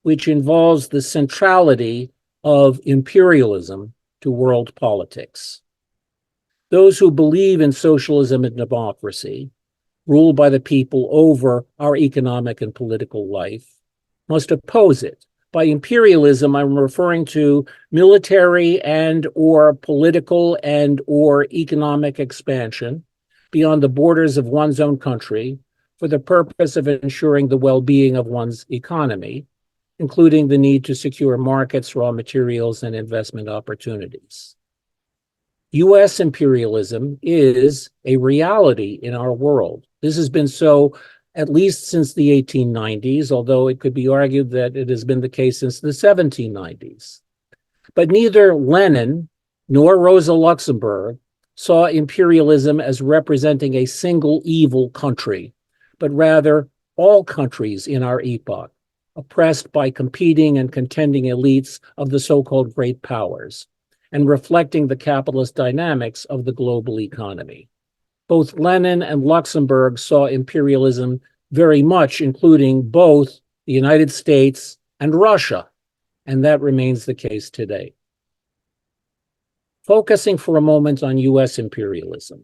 which involves the centrality of imperialism to world politics. Those who believe in socialism and democracy, ruled by the people over our economic and political life, must oppose it. By imperialism, I'm referring to military and or political and or economic expansion beyond the borders of one's own country for the purpose of ensuring the well-being of one's economy, including the need to secure markets, raw materials, and investment opportunities. US imperialism is a reality in our world. This has been so at least since the 1890s, although it could be argued that it has been the case since the 1790s. But neither Lenin nor Rosa Luxemburg saw imperialism as representing a single evil country, but rather all countries in our epoch, oppressed by competing and contending elites of the so-called great powers, and reflecting the capitalist dynamics of the global economy. Both Lenin and Luxemburg saw imperialism very much including both the United States and Russia, and that remains the case today. Focusing for a moment on US imperialism,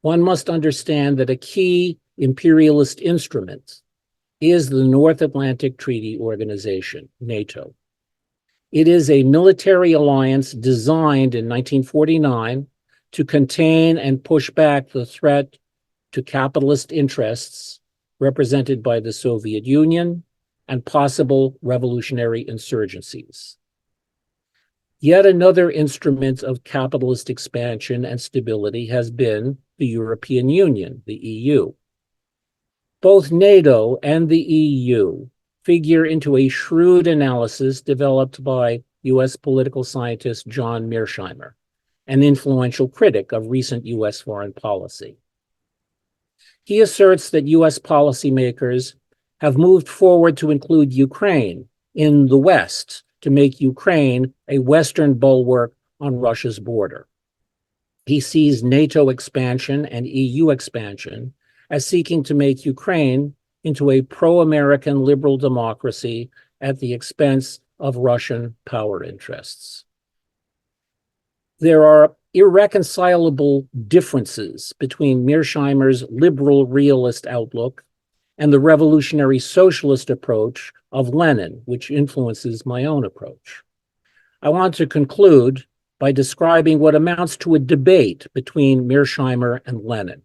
one must understand that a key imperialist instrument is the North Atlantic Treaty Organization, NATO. It is a military alliance designed in 1949 to contain and push back the threat to capitalist interests represented by the Soviet Union and possible revolutionary insurgencies. Yet another instrument of capitalist expansion and stability has been the European Union, the EU. Both NATO and the EU figure into a shrewd analysis developed by US political scientist John Mearsheimer, an influential critic of recent US foreign policy. He asserts that US policymakers have moved forward to include Ukraine in the West to make Ukraine a Western bulwark on Russia's border. He sees NATO expansion and EU expansion as seeking to make Ukraine into a pro-American liberal democracy at the expense of Russian power interests. There are irreconcilable differences between Mearsheimer's liberal realist outlook and the revolutionary socialist approach of Lenin, which influences my own approach. I want to conclude by describing what amounts to a debate between Mearsheimer and Lenin.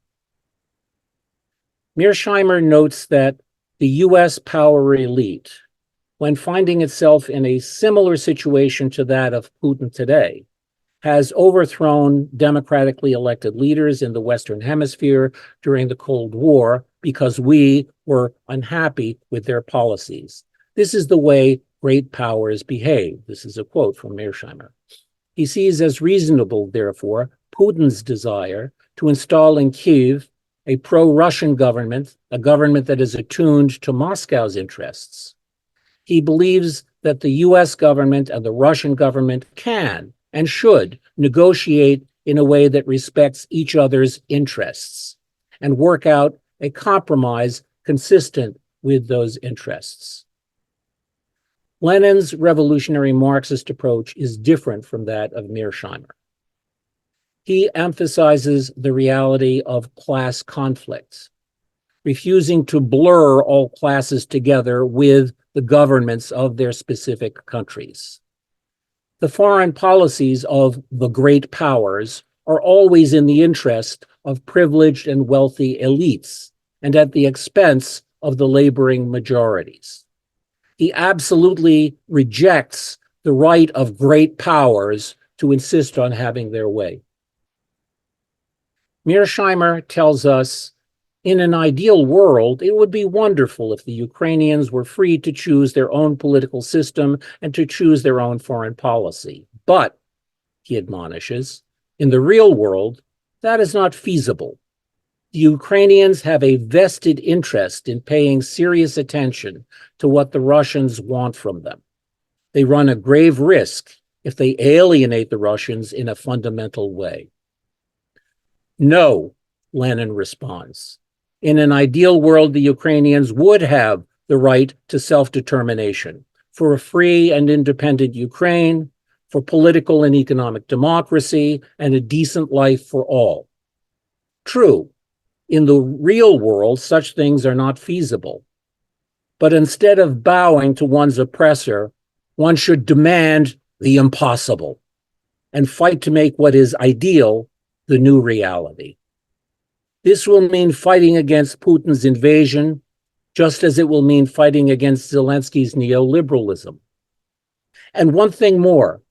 Mearsheimer notes that the US power elite, when finding itself in a similar situation to that of Putin today, has overthrown democratically elected leaders in the Western Hemisphere during the Cold War because we were unhappy with their policies. This is the way great powers behave. This is a quote from Mearsheimer. He sees as reasonable, therefore, Putin's desire to install in Kyiv a pro-Russian government, a government that is attuned to Moscow's interests. He believes that the US government and the Russian government can and should negotiate in a way that respects each other's interests and work out a compromise consistent with those interests. Lenin's revolutionary Marxist approach is different from that of Mearsheimer. He emphasizes the reality of class conflicts, refusing to blur all classes together with the governments of their specific countries. The foreign policies of the great powers are always in the interest of privileged and wealthy elites and at the expense of the laboring majorities. He absolutely rejects the right of great powers to insist on having their way. Mearsheimer tells us, in an ideal world, it would be wonderful if the Ukrainians were free to choose their own political system and to choose their own foreign policy. But, he admonishes, in the real world, that is not feasible. The Ukrainians have a vested interest in paying serious attention to what the Russians want from them. They run a grave risk if they alienate the Russians in a fundamental way. No, Lenin responds. In an ideal world, the Ukrainians would have the right to self-determination, for a free and independent Ukraine, for political and economic democracy, and a decent life for all. True, in the real world, such things are not feasible. But instead of bowing to one's oppressor, one should demand the impossible and fight to make what is ideal the new reality. This will mean fighting against Putin's invasion, just as it will mean fighting against Zelensky's neoliberalism. And one thing more,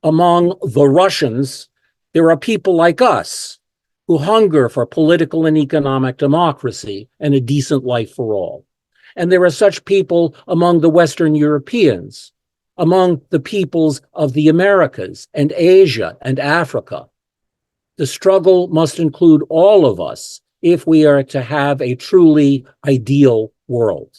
among the Russians, there are people like us who hunger for political and economic democracy and a decent life for all. And there are such people among the Western Europeans, among the peoples of the Americas and Asia and Africa. The struggle must include all of us if we are to have a truly ideal world.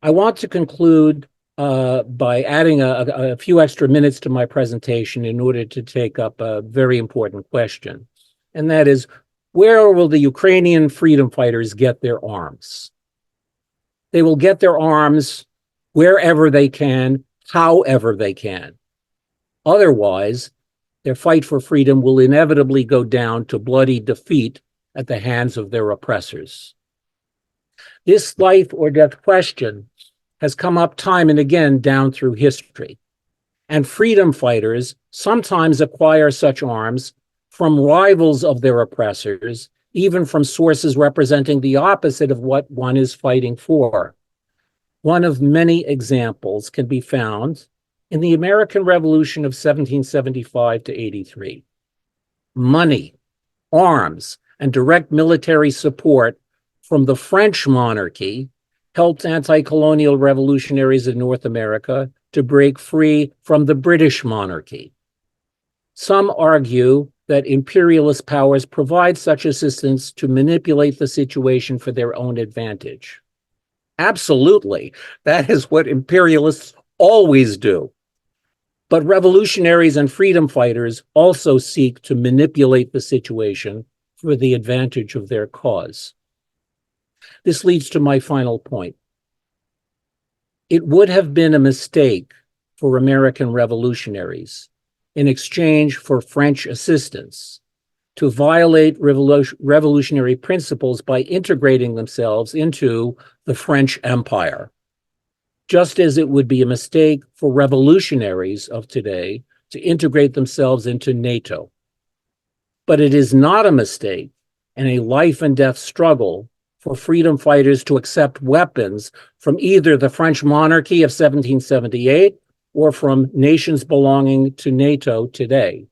I want to conclude by adding a few extra minutes to my presentation in order to take up a very important question, and that is, where will the Ukrainian freedom fighters get their arms? They will get their arms wherever they can, however they can. Otherwise, their fight for freedom will inevitably go down to bloody defeat at the hands of their oppressors. This life or death question has come up time and again down through history, and freedom fighters sometimes acquire such arms from rivals of their oppressors, even from sources representing the opposite of what one is fighting for. One of many examples can be found in the American Revolution of 1775 to 83. Money, arms, and direct military support from the French monarchy helped anti-colonial revolutionaries in North America to break free from the British monarchy. Some argue that imperialist powers provide such assistance to manipulate the situation for their own advantage. Absolutely, that is what imperialists always do. But revolutionaries and freedom fighters also seek to manipulate the situation for the advantage of their cause. This leads to my final point. It would have been a mistake for American revolutionaries, in exchange for French assistance, to violate revolutionary principles by integrating themselves into the French Empire, just as it would be a mistake for revolutionaries of today to integrate themselves into NATO. But it is not a mistake and a life and death struggle for freedom fighters to accept weapons from either the French monarchy of 1778 or from nations belonging to NATO today.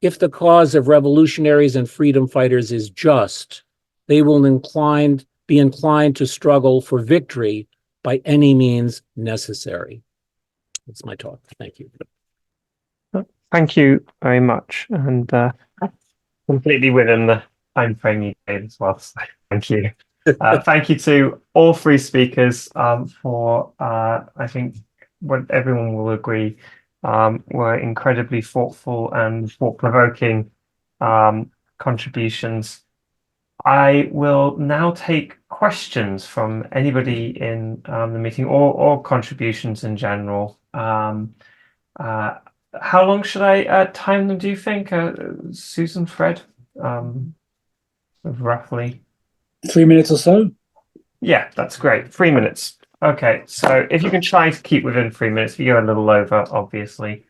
If the cause of revolutionaries and freedom fighters is just, they will be inclined to struggle for victory by any means necessary. That's my talk. Thank you. Thank you very much, and completely within the time frame you gave as well. So thank you. Thank you to all three speakers for, I think, what everyone will agree, were incredibly thoughtful and thought-provoking contributions. I will now take questions from anybody in the meeting or contributions in general. How long should I time them, do you think, Susan, Fred? Roughly. 3 minutes or so. Yeah, that's great. 3 minutes. Okay, so if you can try to keep within 3 minutes, if you go a little over, obviously,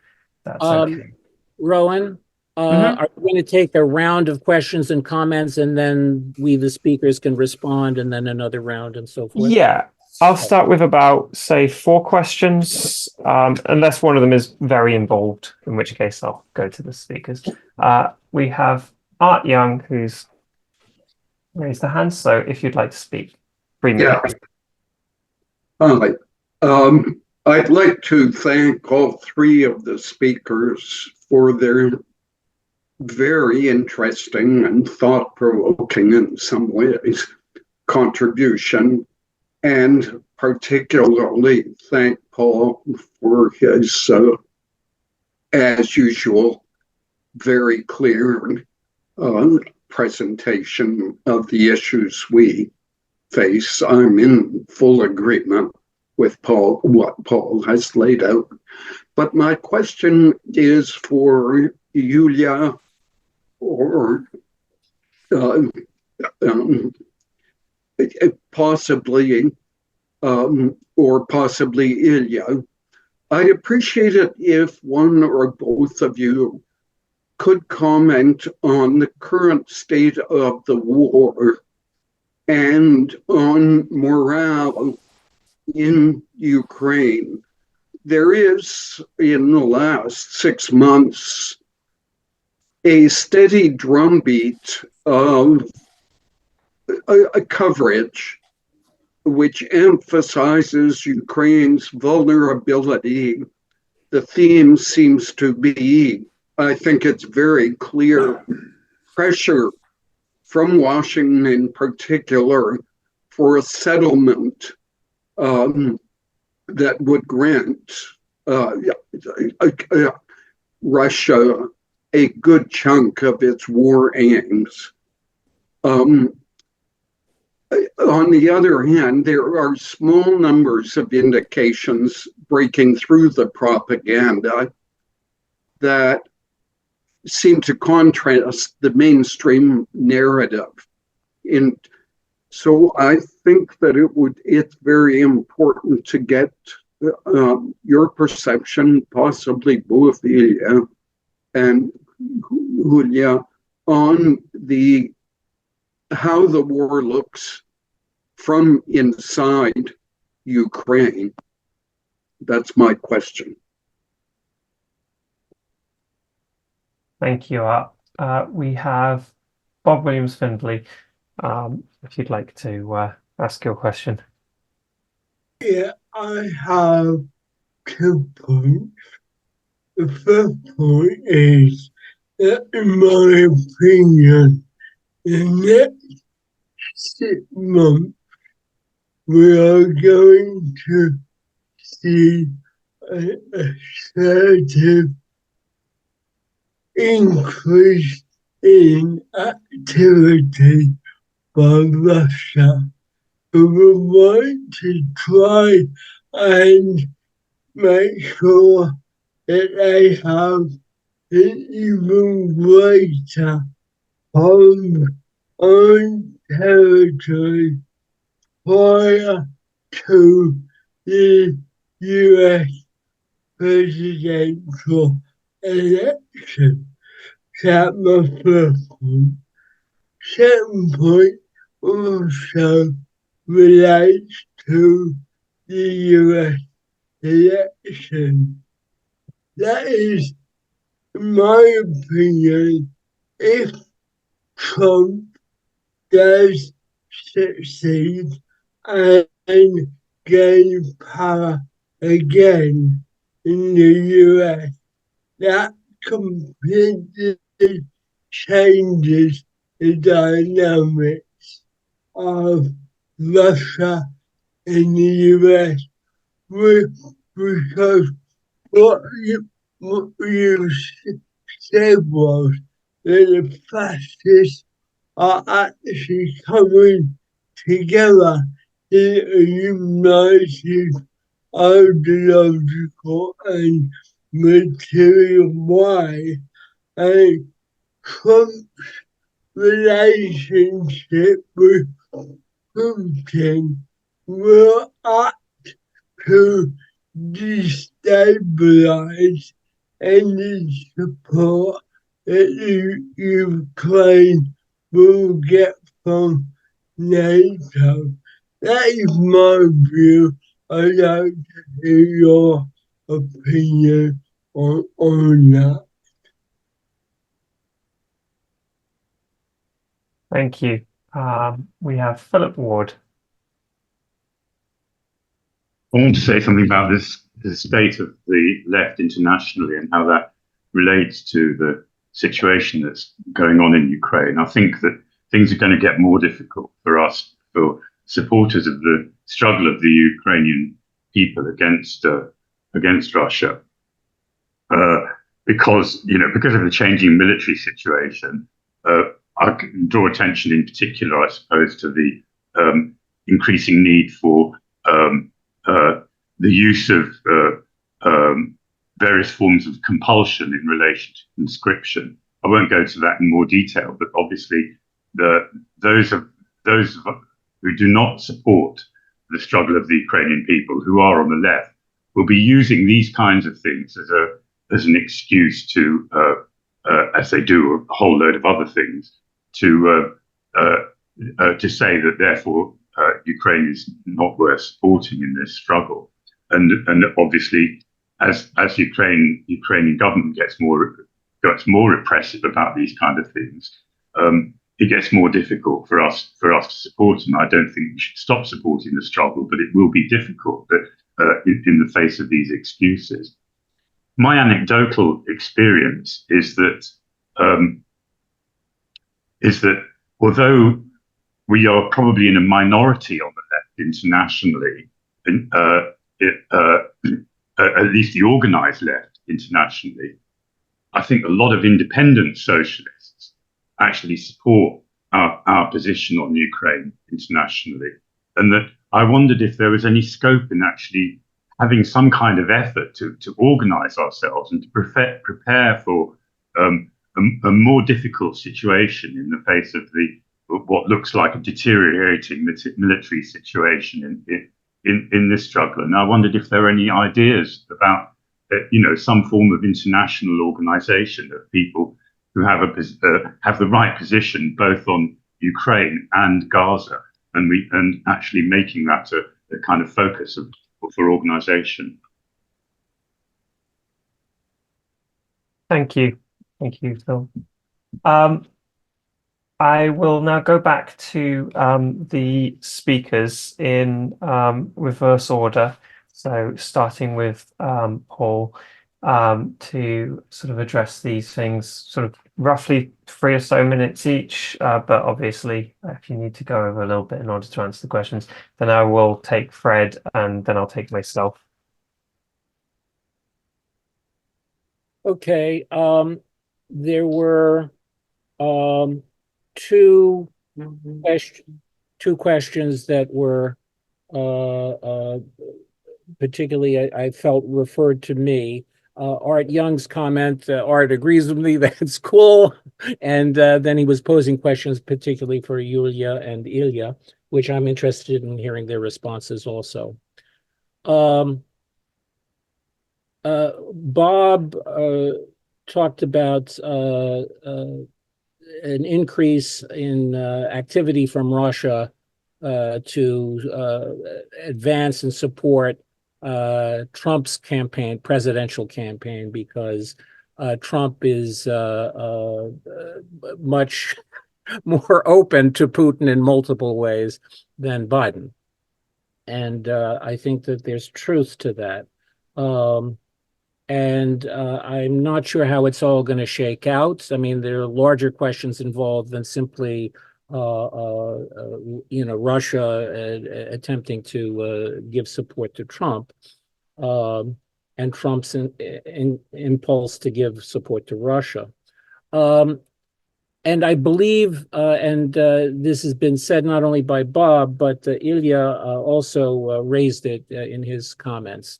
that's okay. Rowan, are we going to take a round of questions and comments, and then we, the speakers, can respond, and then another round and so forth? Yeah, I'll start with about, say, 4 questions, unless one of them is very involved, in which case I'll go to the speakers. We have Art Young, who's raised their hand, so if you'd like to speak, 3 minutes. Hi. I'd like to thank all 3 of the speakers for their very interesting and thought-provoking in some ways contribution, and particularly thank Paul for his, as usual, very clear presentation of the issues we face. I'm in full agreement with Paul, what Paul has laid out. But my question is for Yulyia or possibly Ilya. I'd appreciate it if one or both of you could comment on the current state of the war and on morale in Ukraine. There is, in the last 6 months, a steady drumbeat of a coverage which emphasizes Ukraine's vulnerability. The theme seems to be, I think it's very clear, pressure from Washington in particular for a settlement that would grant Russia a good chunk of its war aims. On the other hand, there are small numbers of indications breaking through the propaganda that seem to contrast the mainstream narrative. So I think that it's very important to get your perception, possibly both Ilya and Yulyia, on how the war looks from inside Ukraine. That's my question. Thank you, Art. We have Bob Williams-Findlay, if you'd like to ask your question. Yeah, I have 2 points. The first point is that, in my opinion, the next 6 months, we are going to see a certain increase in activity by Russia, who will want to try and make sure that they have an even greater hold on territory prior to the US presidential election. That's my first point. Second point also relates to the US election. That is, in my opinion, if Trump does succeed and gain power again in the US, that completely changes the dynamics of Russia and the US, because what you said was that the fascists are actually coming together in a united ideological and material way. And Trump's relationship with Putin will act to destabilize any support that Ukraine will get from NATO. That is my view. I'd like to hear your opinion on that. Thank you. We have Philip Ward. I want to say something about the state of the left internationally and how that relates to the situation that's going on in Ukraine. I think that things are going to get more difficult for us, for supporters of the struggle of the Ukrainian people against Russia, because of the changing military situation. I can draw attention in particular, I suppose, to the increasing need for the use of various forms of compulsion in relation to conscription. I won't go to that in more detail, but obviously those who do not support the struggle of the Ukrainian people, who are on the left, will be using these kinds of things as an excuse to, as they do a whole load of other things, to say that therefore Ukraine is not worth supporting in this struggle. And obviously, as Ukrainian government gets more repressive about these kind of things, it gets more difficult for us to support them. I don't think we should stop supporting the struggle, but it will be difficult in the face of these excuses. My anecdotal experience is that although we are probably in a minority on the left internationally, at least the organized left internationally, I think a lot of independent socialists actually support our position on Ukraine internationally. And that I wondered if there was any scope in actually having some kind of effort to organize ourselves and to prepare for a more difficult situation in the face of what looks like a deteriorating military situation in this struggle. And I wondered if there are any ideas about, some form of international organization of people who have the right position both on Ukraine and Gaza, and actually making that a kind of focus for organization. Thank you, Phil. I will now go back to the speakers in reverse order. So starting with Paul, to sort of address these things, sort of roughly 3 or so minutes each. But obviously, if you need to go over a little bit in order to answer the questions, then I will take Fred and then I'll take myself. Okay. There were two questions that were particularly I felt referred to me. Art Young's comment, Art agrees with me, that's cool. And then he was posing questions particularly for Yulyia and Ilya, which I'm interested in hearing their responses also. Bob talked about an increase in activity from Russia to advance and support Trump's presidential campaign, because Trump is much more open to Putin in multiple ways than Biden. And I think that there's truth to that. And I'm not sure how it's all going to shake out. I mean, there are larger questions involved than simply, Russia attempting to give support to Trump, and Trump's impulse to give support to Russia. And I believe, and this has been said not only by Bob, but Ilya also raised it in his comments,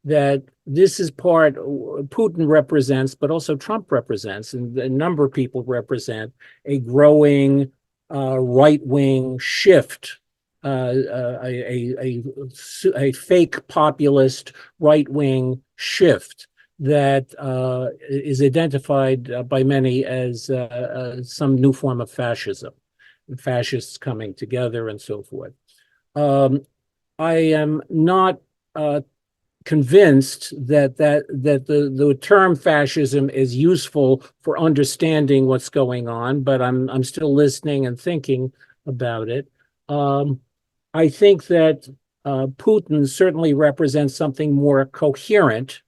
that this is part Putin represents, but also Trump represents, and a number of people represent a growing right-wing shift, a fake populist right-wing shift that is identified by many as some new form of fascism, fascists coming together and so forth. I am not convinced that the term fascism is useful for understanding what's going on, but I'm still listening and thinking about it. I think that Putin certainly represents something more coherent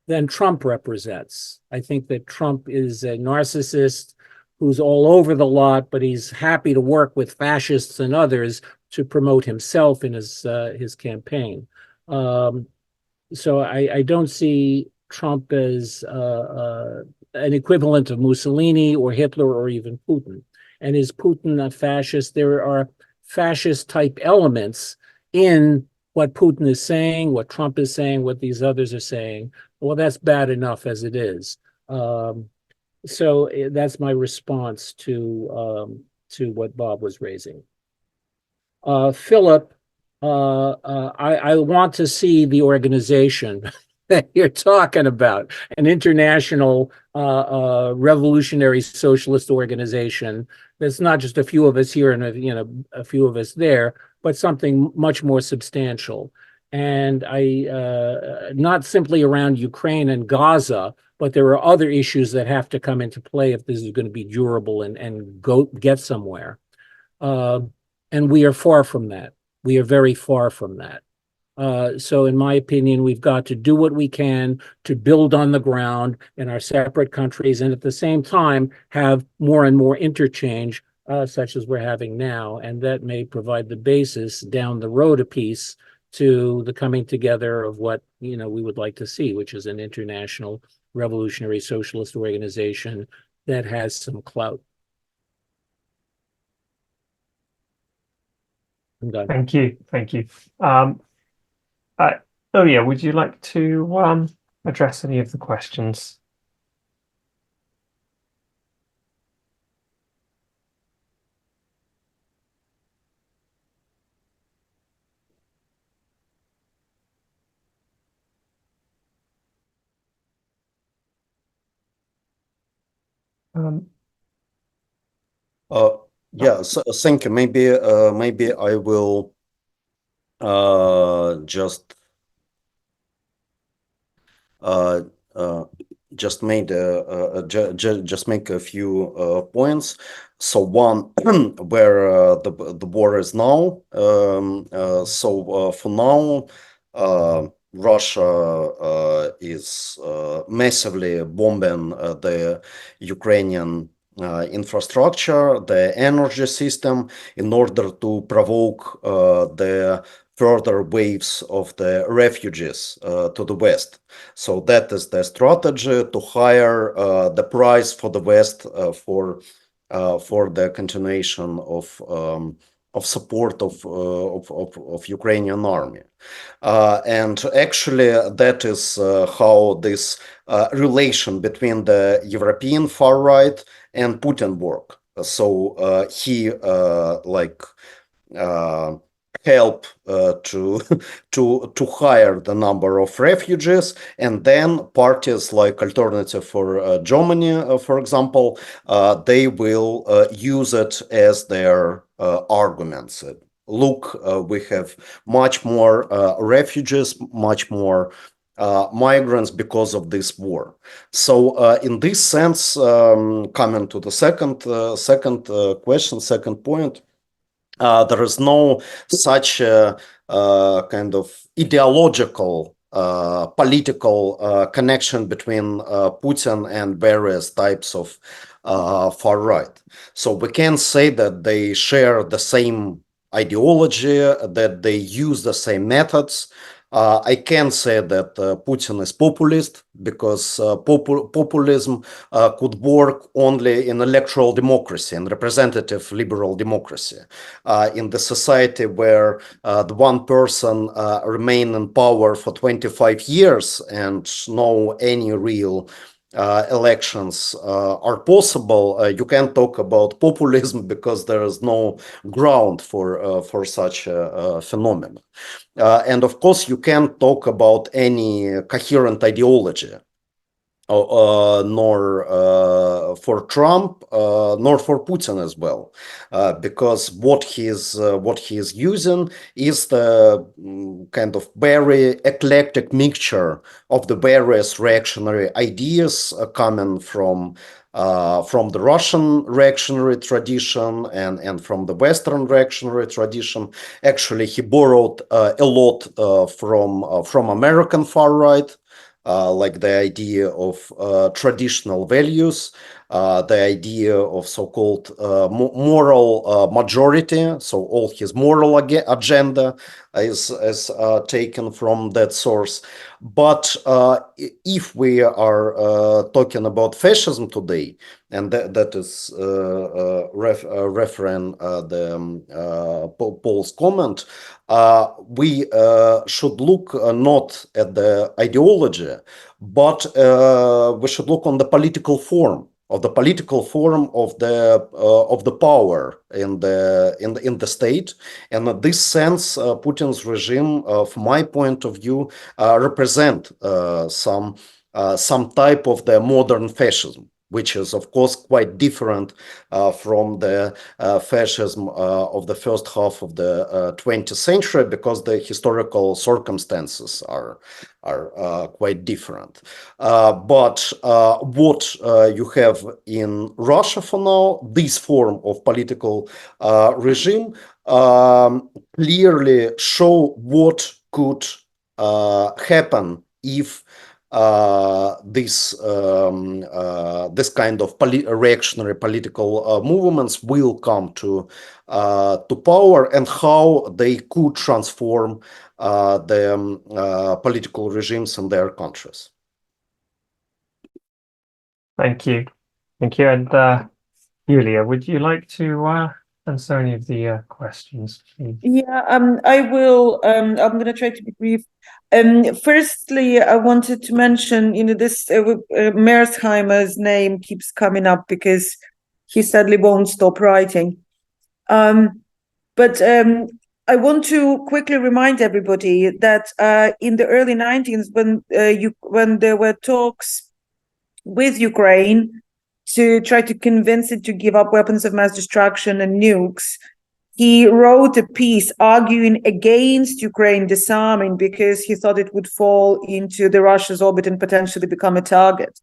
than Trump represents. I think that Trump is a narcissist who's all over the lot, but he's happy to work with fascists and others to promote himself in his campaign. So I don't see Trump as an equivalent of Mussolini or Hitler or even Putin. And is Putin a fascist? There are fascist type elements in what Putin is saying, what Trump is saying, what these others are saying. Well, that's bad enough as it is. So that's my response to what Bob was raising. Philip, I want to see the organization that you're talking about, an international revolutionary socialist organization that's not just a few of us here and a few of us there, but something much more substantial. And not simply around Ukraine and Gaza, but there are other issues that have to come into play if this is going to be durable and get somewhere. And we are far from that. We are very far from that. So in my opinion, we've got to do what we can to build on the ground in our separate countries, and at the same time have more and more interchange, such as we're having now. And that may provide the basis down the road a piece to the coming together of what we would like to see, which is an international revolutionary socialist organization that has some clout. I'm done. Thank you. Yeah, would you like to address any of the questions? Yeah, so thank you. Maybe I will just make a few points. So one, where the war is now. For now, Russia is massively bombing the Ukrainian infrastructure, the energy system, in order to provoke the further waves of the refugees to the West. So that is the strategy, to higher the price for the West for the continuation of support of Ukrainian army. And actually, that is how this relation between the European far right and Putin work. So he help to hire the number of refugees, and then parties like Alternative for Germany, for example, they will use it as their arguments. Look, we have much more refugees, much more migrants because of this war. So in this sense, coming to the second question, second point, there is no such kind of ideological political connection between Putin and various types of far right. So we can say that they share the same ideology, that they use the same methods, I can say that Putin is populist because populism could work only in electoral democracy and representative liberal democracy. In the society where the one person remain in power for 25 years and no any real elections are possible, you can talk about populism because there is no ground for such a phenomenon. And of course, you can't talk about any coherent ideology, nor for Trump, nor for Putin as well, because what he is using is the kind of very eclectic mixture of the various reactionary ideas coming from the Russian reactionary tradition and from the Western reactionary tradition. Actually, he borrowed a lot from American far right. Like the idea of traditional values, the idea of so-called moral majority. So all his moral agenda is taken from that source. But if we are talking about fascism today, and that is referring Paul's comment, we should look not at the ideology, but we should look on the political form of the power in the state. And in this sense, Putin's regime, from my point of view, represent some type of the modern fascism, which is, of course, quite different from the fascism of the first half of the 20th century, because the historical circumstances are quite different. But what you have in Russia for now, this form of political regime, clearly show what could happen if this kind of reactionary political movements will come to power, and how they could transform the political regimes in their countries. Thank you. Thank you. And Yulyia, would you like to answer any of the questions, please? Yeah, I will. I'm going to try to be brief. Firstly, I wanted to mention, this Mersheimer's name keeps coming up because he sadly won't stop writing. But I want to quickly remind everybody that in the early 1990s, when there were talks with Ukraine to try to convince it to give up weapons of mass destruction and nukes, he wrote a piece arguing against Ukraine disarming because he thought it would fall into the Russia's orbit and potentially become a target.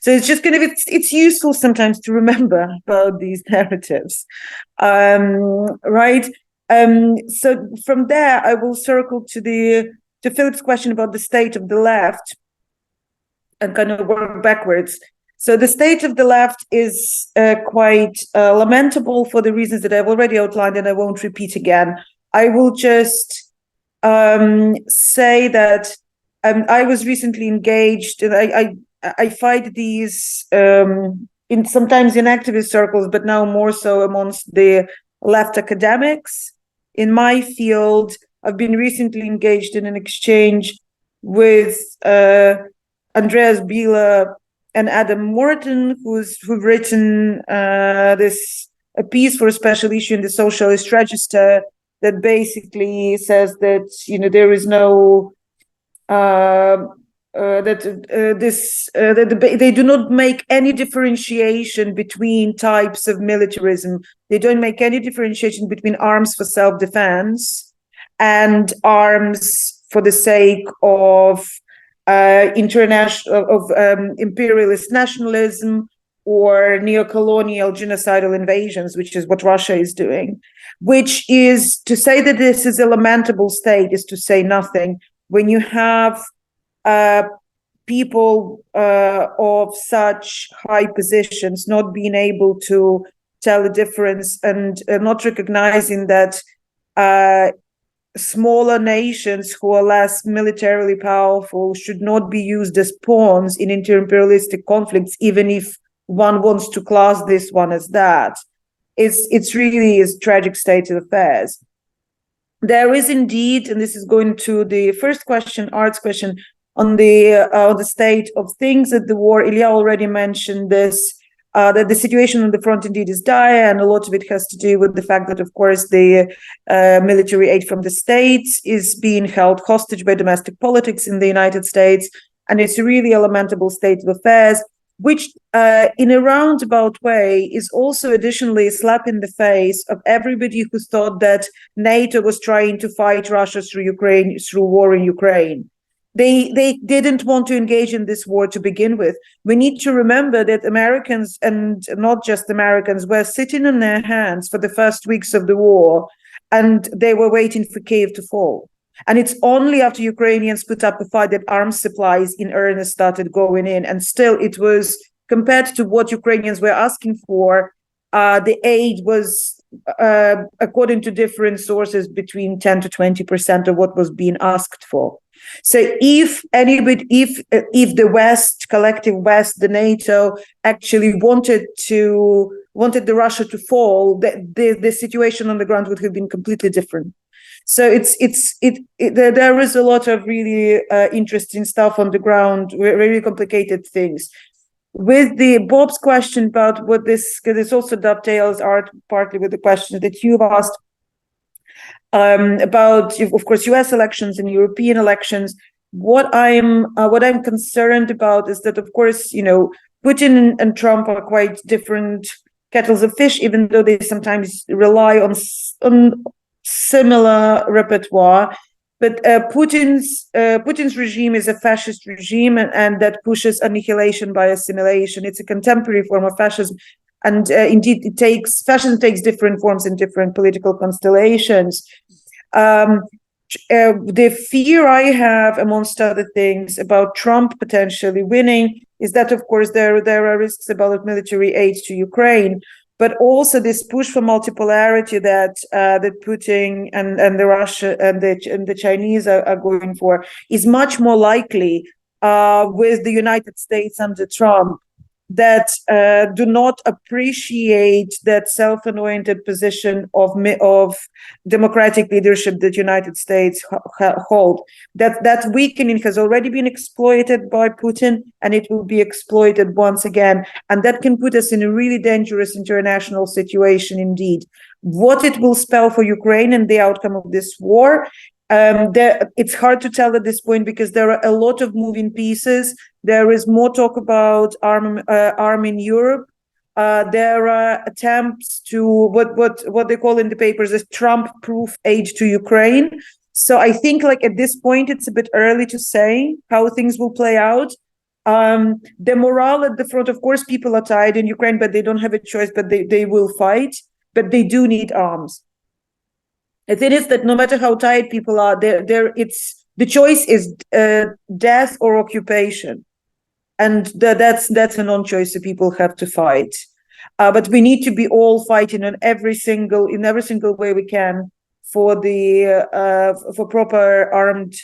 So it's just it's useful sometimes to remember about these narratives, right? So from there, I will circle to Philip's question about the state of the left and kind of work backwards. So the state of the left is quite lamentable for the reasons that I've already outlined, and I won't repeat again. I will just say that I was recently engaged, and I find these sometimes in activist circles, but now more so amongst the left academics. In my field, I've been recently engaged in an exchange with Andreas Bieler and Adam Morton, who've written a piece for a special issue in the Socialist Register that basically says that there is no they do not make any differentiation between types of militarism. They don't make any differentiation between arms for self-defense and arms for the sake of imperialist nationalism or neo-colonial genocidal invasions, which is what Russia is doing. Which is to say that this is a lamentable state is to say nothing. When you have people of such high positions not being able to tell the difference and not recognizing that smaller nations who are less militarily powerful should not be used as pawns in inter-imperialistic conflicts, even if one wants to class this one as that. It's really a tragic state of affairs. There is indeed, and this is going to the first question, Art's question, on the state of things at the war. Ilya already mentioned this, that the situation on the front indeed is dire, and a lot of it has to do with the fact that, of course, the military aid from the States is being held hostage by domestic politics in the United States, and it's a really a lamentable state of affairs, which in a roundabout way is also additionally a slap in the face of everybody who thought that NATO was trying to fight Russia through war in Ukraine. They didn't want to engage in this war to begin with. We need to remember that Americans, and not just Americans, were sitting on their hands for the first weeks of the war, and they were waiting for Kyiv to fall. And it's only after Ukrainians put up a fight that arms supplies in earnest started going in. And still it was, compared to what Ukrainians were asking for, the aid was, according to different sources, between 10 to 20% of what was being asked for. So if the West, collective West, the NATO, actually wanted the Russia to fall, the situation on the ground would have been completely different. So there is a lot of really interesting stuff on the ground, really complicated things. With the Bob's question about what this, because this also dovetails partly with the question that you've asked about, of course, U.S. elections and European elections. What I'm concerned about is that, of course, Putin and Trump are quite different kettles of fish, even though they sometimes rely on similar repertoire. But Putin's regime is a fascist regime, and that pushes annihilation by assimilation. It's a contemporary form of fascism, and indeed, fascism takes different forms in different political constellations. The fear I have, amongst other things, about Trump potentially winning is that, of course, there are risks about military aid to Ukraine. But also this push for multipolarity that Putin and the Russia and the Chinese are going for is much more likely with the United States under Trump, that do not appreciate that self-anointed position of democratic leadership that United States hold. That weakening has already been exploited by Putin, and it will be exploited once again. And that can put us in a really dangerous international situation indeed. What it will spell for Ukraine and the outcome of this war, it's hard to tell at this point, because there are a lot of moving pieces. There is more talk about arm in Europe. There are attempts to what they call in the papers as Trump-proof aid to Ukraine. So I think, at this point, it's a bit early to say how things will play out. The morale at the front, of course, people are tired in Ukraine, but they don't have a choice. But they will fight. But they do need arms. The thing is that no matter how tired people are, the choice is death or occupation, and that's a non-choice. So people have to fight, but we need to be all fighting in every single way we can for for proper armed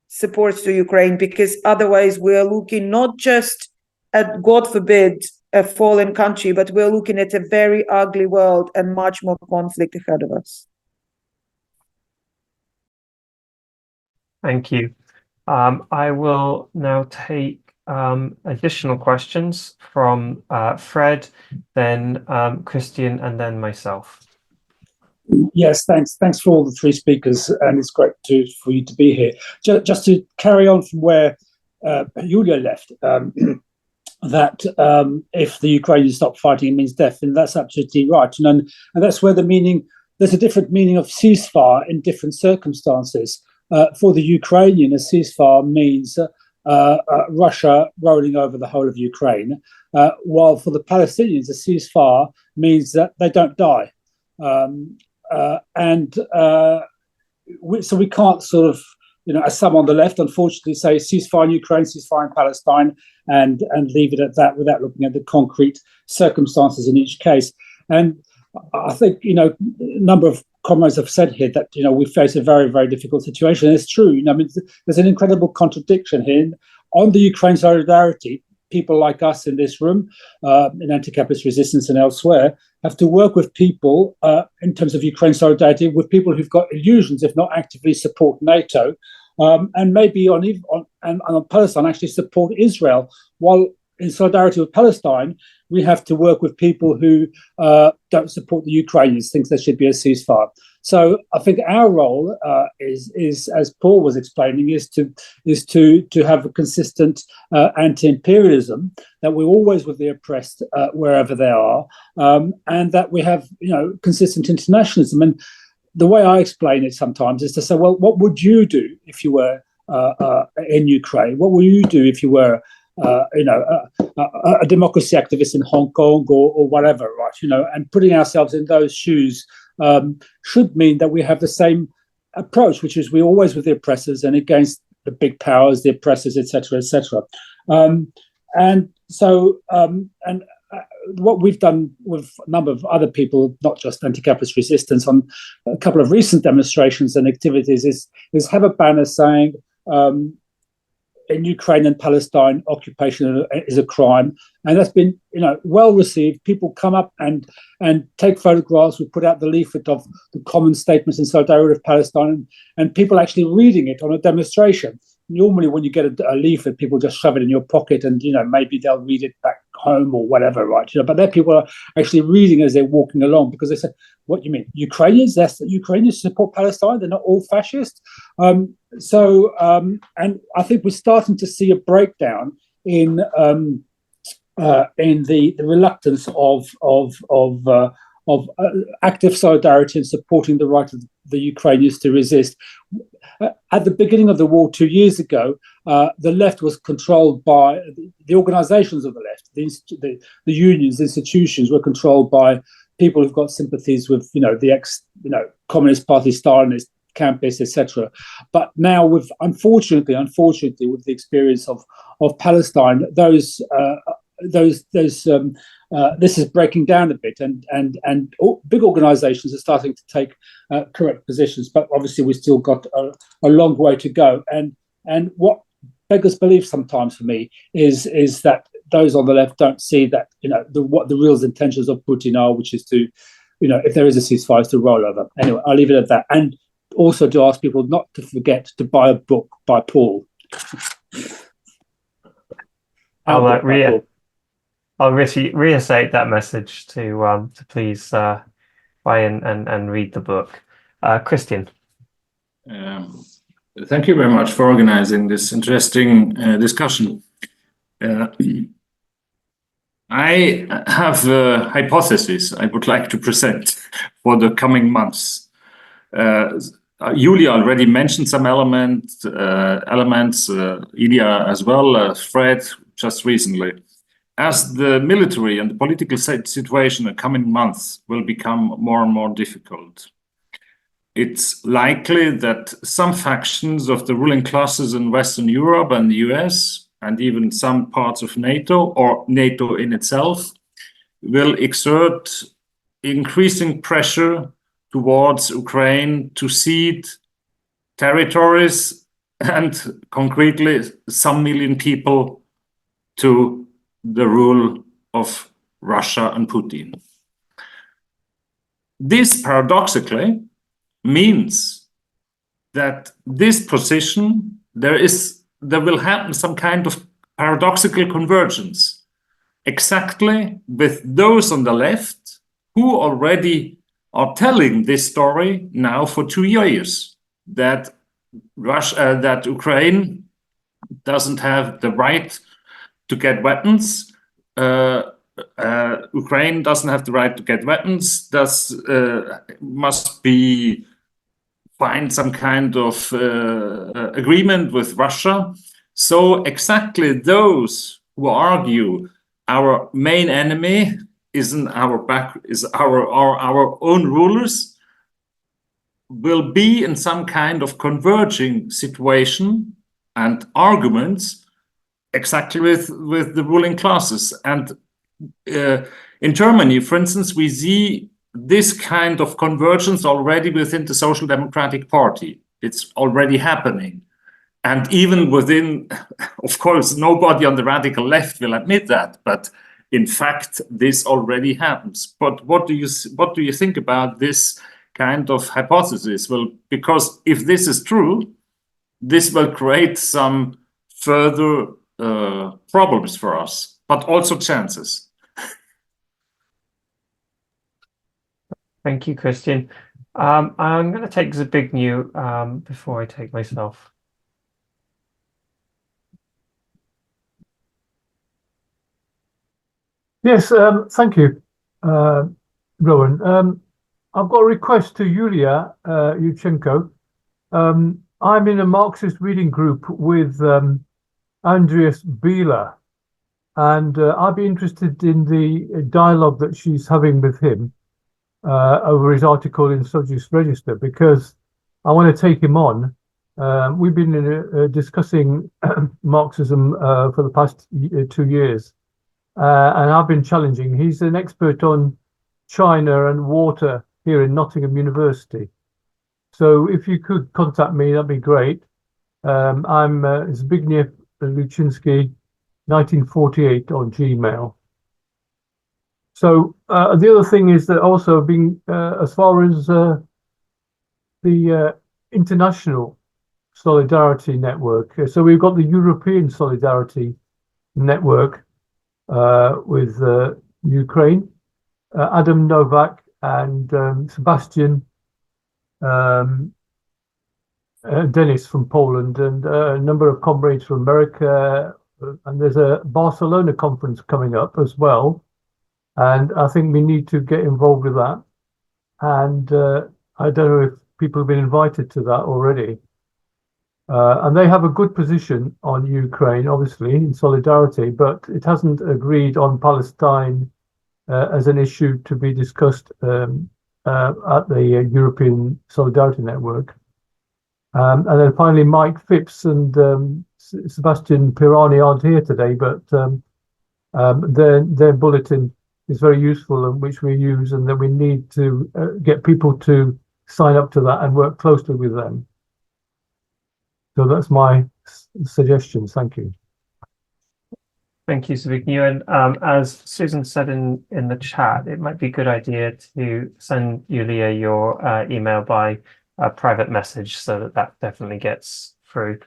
support to Ukraine, because otherwise we are looking not just at, God forbid, a fallen country, but we're looking at a very ugly world and much more conflict ahead of us. Thank you. I will now take additional questions from Fred, then Christian, and then myself. Yes, thanks. Thanks for all the three speakers, and it's great for you to be here. Just to carry on from where Yulyia left, that if the Ukrainians stop fighting, it means death, and that's absolutely right. And that's where there's a different meaning of ceasefire in different circumstances. For the Ukrainian, a ceasefire means Russia rolling over the whole of Ukraine, while for the Palestinians, a ceasefire means that they don't die. So we can't sort of, as some on the left, unfortunately, say ceasefire in Ukraine, ceasefire in Palestine, and leave it at that without looking at the concrete circumstances in each case. And I think, a number of comrades have said here that we face a very, very difficult situation. And it's true. I mean, there's an incredible contradiction here on the Ukraine solidarity. People like us in this room, in anti-capitalist resistance and elsewhere, have to work with people in terms of Ukraine solidarity, with people who've got illusions, if not actively support NATO, and maybe on Palestine actually support Israel. While in solidarity with Palestine, we have to work with people who don't support the Ukrainians, think there should be a ceasefire. So I think our role is, as Paul was explaining, is to have a consistent anti-imperialism, that we're always with the oppressed wherever they are, and that we have consistent internationalism. And the way I explain it sometimes is to say, well, what would you do if you were in Ukraine? What would you do if you were a democracy activist in Hong Kong or whatever, right? And putting ourselves in those shoes should mean that we have the same approach, which is we're always with the oppressors and against the big powers, the oppressors, etc., etc. And so, what we've done with a number of other people, not just anti-capitalist resistance, on a couple of recent demonstrations and activities, is have a banner saying, in Ukraine and Palestine, occupation is a crime, and that's been well received. People come up and take photographs. We put out the leaflet of the common statements in solidarity with Palestine, and people actually reading it on a demonstration. Normally, when you get a leaflet, people just shove it in your pocket, and maybe they'll read it back home or whatever, right? But there, people are actually reading as they're walking along, because they say, "What do you mean, Ukrainians? Ukrainians support Palestine? They're not all fascist." And I think we're starting to see a breakdown in the reluctance of active solidarity and supporting the right of the Ukrainians to resist. At the beginning of the war 2 years ago, the left was controlled by the organizations of the left. The unions, the institutions were controlled by people who've got sympathies with, the ex-Communist Party, Stalinist, campus, etc. But now, unfortunately, with the experience of Palestine, this is breaking down a bit, and big organisations are starting to take correct positions. But obviously, we've still got a long way to go. And what beggars belief sometimes for me is that those on the left don't see that what the real intentions of Putin are, which is to, if there is a ceasefire, to roll over. Anyway, I'll leave it at that. And also to ask people not to forget to buy a book by Paul. I'll reiterate that message to please buy and read the book. Christian. Thank you very much for organizing this interesting discussion. I have a hypothesis I would like to present for the coming months. Yulyia already mentioned some elements, Ilya as well, Fred just recently. As the military and the political situation in the coming months will become more and more difficult, it's likely that some factions of the ruling classes in Western Europe and the US, and even some parts of NATO or NATO in itself, will exert increasing pressure towards Ukraine to cede territories and concretely some million people to the rule of Russia and Putin. This paradoxically means that this position, there will happen some kind of paradoxical convergence exactly with those on the left who already are telling this story now for 2 years, that that Ukraine doesn't have the right to get weapons. Ukraine doesn't have the right to get weapons. Must find some kind of agreement with Russia. So exactly those who argue our main enemy is our own rulers will be in some kind of converging situation and arguments exactly with the ruling classes. And in Germany, for instance, we see this kind of convergence already within the Social Democratic Party. It's already happening. And even within, of course, nobody on the radical left will admit that, but in fact, this already happens. But what do you think about this kind of hypothesis? Well, because if this is true, this will create some further problems for us, but also chances. Thank you, Christian. I'm going to take Zbigniew before I take myself. Yes, thank you, Rowan. I've got a request to Yulyia Yurchenko. I'm in a Marxist reading group with Andreas Bieler, and I'd be interested in the dialogue that she's having with him over his article in Socialist Register, because I want to take him on. We've been discussing Marxism for the past 2 years. And I've been challenging. He's an expert on China and water here in Nottingham University. So if you could contact me, that'd be great. I'm Zbigniew Luchinsky, 1948 on Gmail. So the other thing is that also being as far as the international solidarity network. So we've got the European Solidarity Network with Ukraine, Adam Novak and Sebastian Dennis from Poland, and a number of comrades from America. And there's a Barcelona conference coming up as well. And I think we need to get involved with that. And I don't know if people have been invited to that already. And they have a good position on Ukraine, obviously, in solidarity, but it hasn't agreed on Palestine as an issue to be discussed at the European Solidarity Network. And then finally, Mike Phipps and Sebastian Pirani aren't here today, but their bulletin is very useful, and which we use, and that we need to get people to sign up to that and work closely with them. So that's my suggestions. Thank you. Thank you, Zbigniew. And as Susan said in the chat, it might be a good idea to send Yulyia your email by a private message, so that definitely gets through.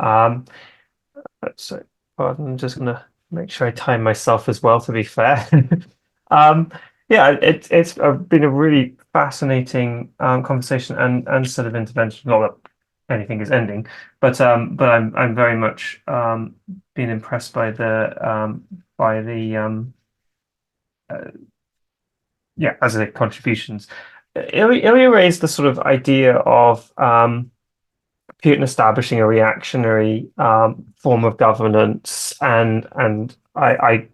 So I'm just going to make sure I time myself as well, to be fair. Yeah, it's been a really fascinating conversation and sort of intervention. Not that anything is ending, but I'm very much been impressed by the yeah, as the contributions. Ilya raised the sort of idea of Putin establishing a reactionary form of governance, and I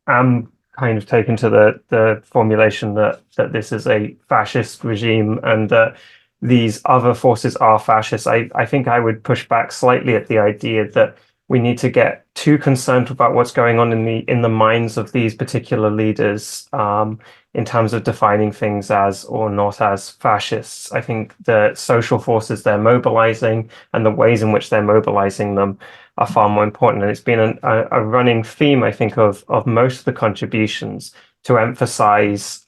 am kind of taken to the formulation that this is a fascist regime and that these other forces are fascist. I think I would push back slightly at the idea that we need to get too concerned about what's going on in the minds of these particular leaders in terms of defining things as or not as fascists. I think the social forces they're mobilizing and the ways in which they're mobilizing them are far more important. And it's been a running theme, I think, of most of the contributions to emphasize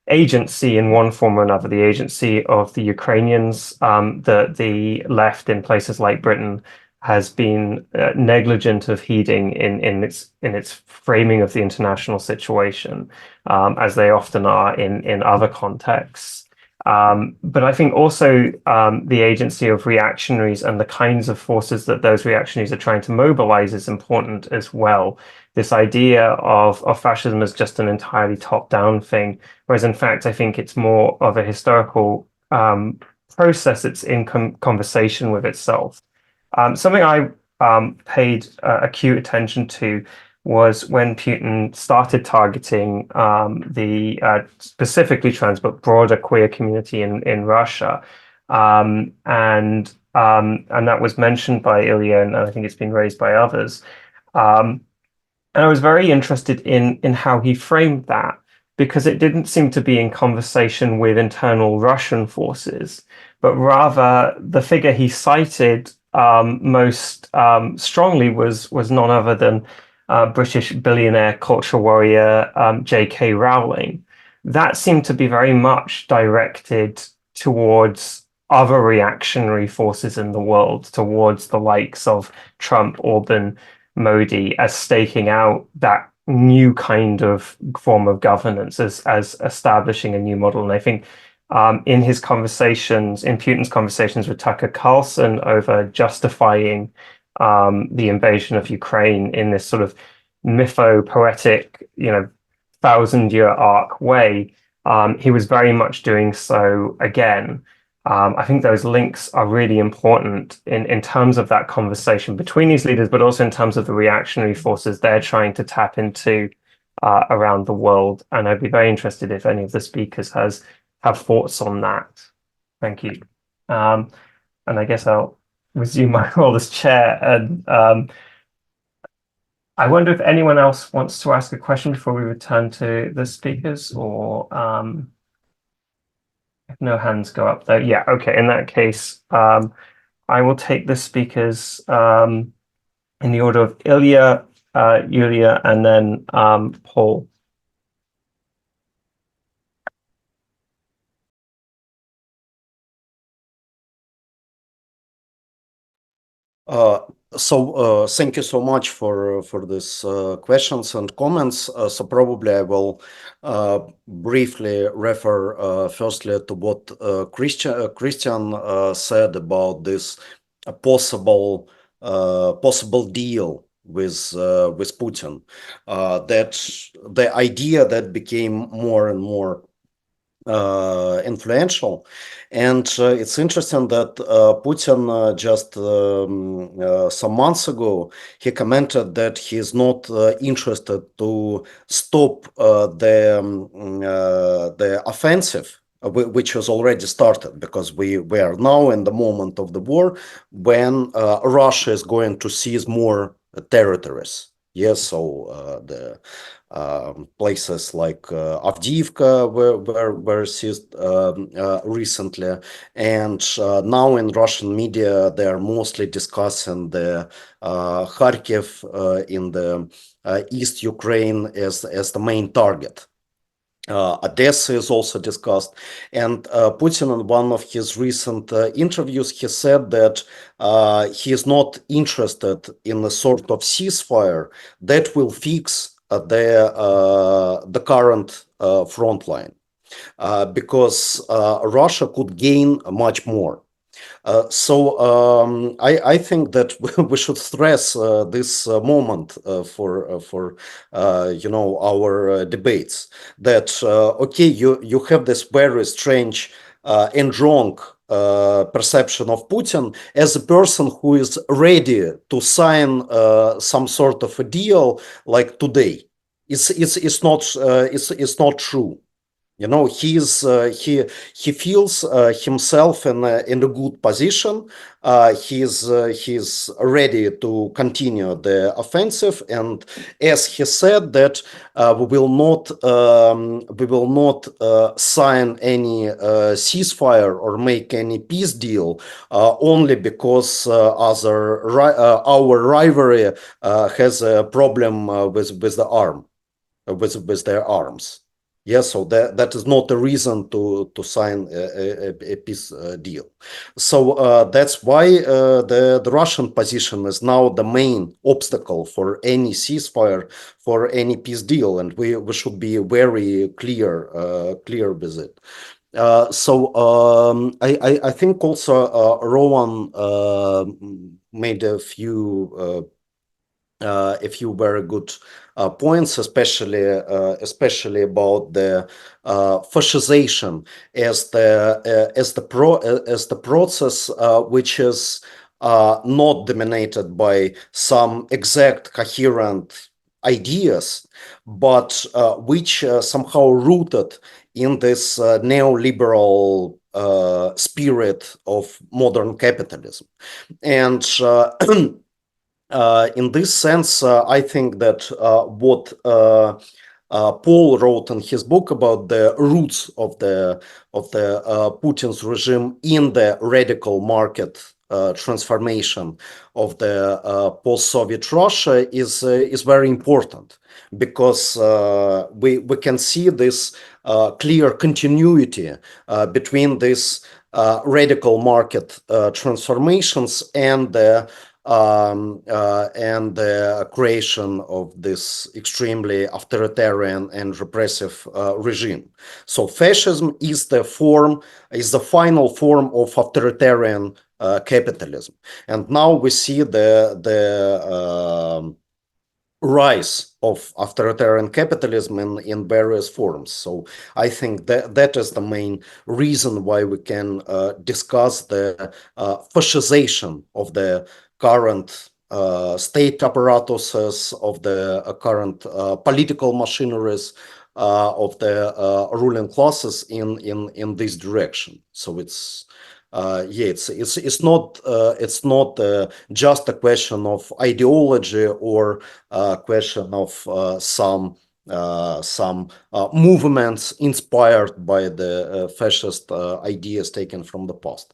agency in one form or another, the agency of the Ukrainians. The left in places like Britain has been negligent of heeding in its framing of the international situation, as they often are in other contexts. But I think also the agency of reactionaries and the kinds of forces that those reactionaries are trying to mobilize is important as well. This idea of fascism as just an entirely top-down thing, whereas in fact I think it's more of a historical process. It's in conversation with itself. Something I paid acute attention to was when Putin started targeting the specifically trans but broader queer community in Russia, and that was mentioned by Ilya, and I think it's been raised by others. And I was very interested in how he framed that, because it didn't seem to be in conversation with internal Russian forces, but rather the figure he cited most strongly was none other than British billionaire culture warrior J.K. Rowling. That seemed to be very much directed towards other reactionary forces in the world, towards the likes of Trump, Orban, Modi, as staking out that new kind of form of governance, as establishing a new model. And I think in his conversations, in Putin's conversations with Tucker Carlson over justifying the invasion of Ukraine in this sort of mytho-poetic, 1,000-year arc way, he was very much doing so again. I think those links are really important in terms of that conversation between these leaders, but also in terms of the reactionary forces they're trying to tap into around the world. And I'd be very interested if any of the speakers have thoughts on that. Thank you. And I guess I'll resume my role as chair. And I wonder if anyone else wants to ask a question before we return to the speakers, or if no hands go up there. Yeah, okay. In that case, I will take the speakers in the order of Ilya, Yulyia, and then Paul. Thank you so much for this questions and comments. So probably I will briefly refer firstly to what Christian said about this possible deal with Putin. That the idea that became more and more influential, and it's interesting that Putin just some months ago he commented that he's not interested to stop the offensive, which was already started, because we are now in the moment of the war when Russia is going to seize more territories. Yes, so the places like Avdiivka were seized recently, and now in Russian media they are mostly discussing the Kharkiv in the East Ukraine as the main target. Odessa is also discussed, and Putin, in one of his recent interviews, he said that he is not interested in a sort of ceasefire that will fix the current front line, because Russia could gain much more. I think that we should stress this moment for our debates, that okay, you have this very strange and wrong perception of Putin as a person who is ready to sign some sort of a deal like today. It's not true. He feels himself in a good position. He's ready to continue the offensive, and as he said that we will not sign any ceasefire or make any peace deal only because our rivalry has a problem with their arms. Yes, so that is not a reason to sign a peace deal. So that's why the Russian position is now the main obstacle for any ceasefire, for any peace deal, and we should be very clear with it. I think also Rowan made a few very good points, especially about the fascization as the process which is not dominated by some exact coherent ideas, but which somehow rooted in this neoliberal spirit of modern capitalism. And in this sense, I think that what Paul wrote in his book about the roots of the Putin's regime in the radical market transformation of the post-Soviet Russia is very important, because we can see this clear continuity between these radical market transformations and the creation of this extremely authoritarian and repressive regime. So fascism is the final form of authoritarian capitalism, and now we see the rise of authoritarian capitalism in various forms. So I think that is the main reason why we can discuss the fascization of the current state apparatuses, of the current political machineries of the ruling classes in this direction. So it's not just a question of ideology or a question of some movements inspired by the fascist ideas taken from the past.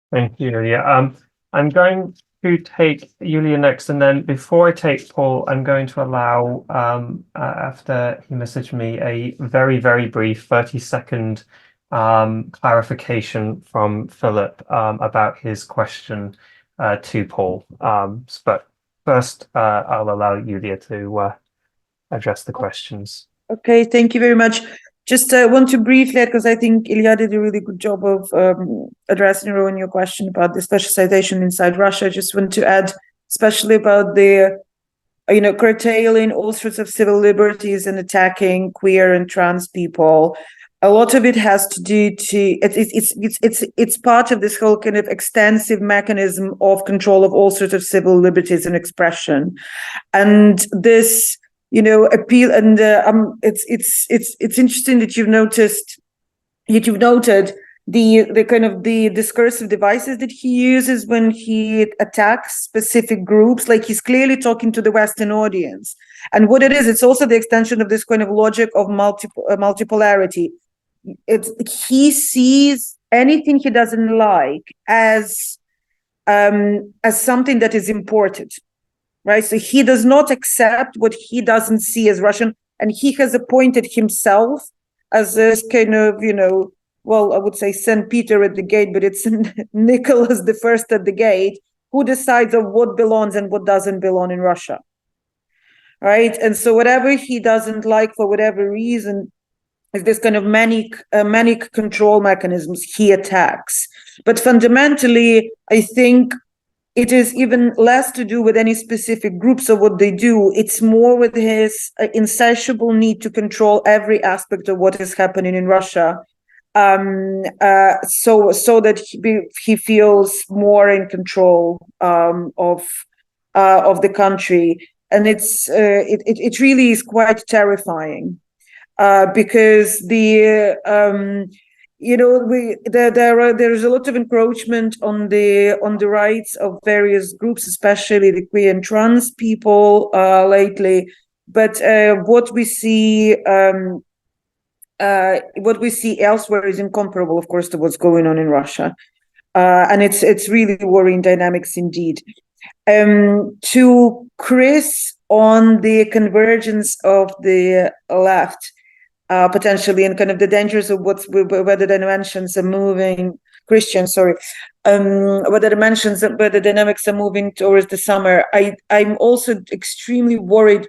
Thank you, Yulia. I'm going to take Yulia next, and then before I take Paul, I'm going to allow, after he messaged me, a very, very brief 30-second clarification from Philip about his question to Paul. But first, I'll allow Yulia to address the questions. Okay, thank you very much. Just want to briefly, because I think Ilya did a really good job of addressing your question about the specialization inside Russia. I just want to add, especially about the, curtailing all sorts of civil liberties and attacking queer and trans people. A lot of it has to do it's part of this whole kind of extensive mechanism of control of all sorts of civil liberties and expression, and this. Appeal, and it's interesting that you've noted the kind of the discursive devices that he uses when he attacks specific groups. Like, he's clearly talking to the Western audience, and what it is, it's also the extension of this kind of logic of multipolarity. He sees anything he doesn't like as something that is imported. Right, so he does not accept what he doesn't see as Russian, and he has appointed himself as this kind of, well, I would say St. Peter at the gate, but it's Nicholas the First at the gate, who decides of what belongs and what doesn't belong in Russia. Right, and so whatever he doesn't like for whatever reason is this kind of manic control mechanisms he attacks. But fundamentally, I think it is even less to do with any specific groups or what they do. It's more with his insatiable need to control every aspect of what is happening in Russia, so that he feels more in control of the country, and it really is quite terrifying, because there's a lot of encroachment on the rights of various groups, especially the queer and trans people lately. But what we see elsewhere is incomparable, of course, to what's going on in Russia, and it's really worrying dynamics indeed. To Chris on the convergence of the left. Potentially, and kind of the dangers of where the dimensions are moving. Where the dynamics are moving towards the summer. I'm also extremely worried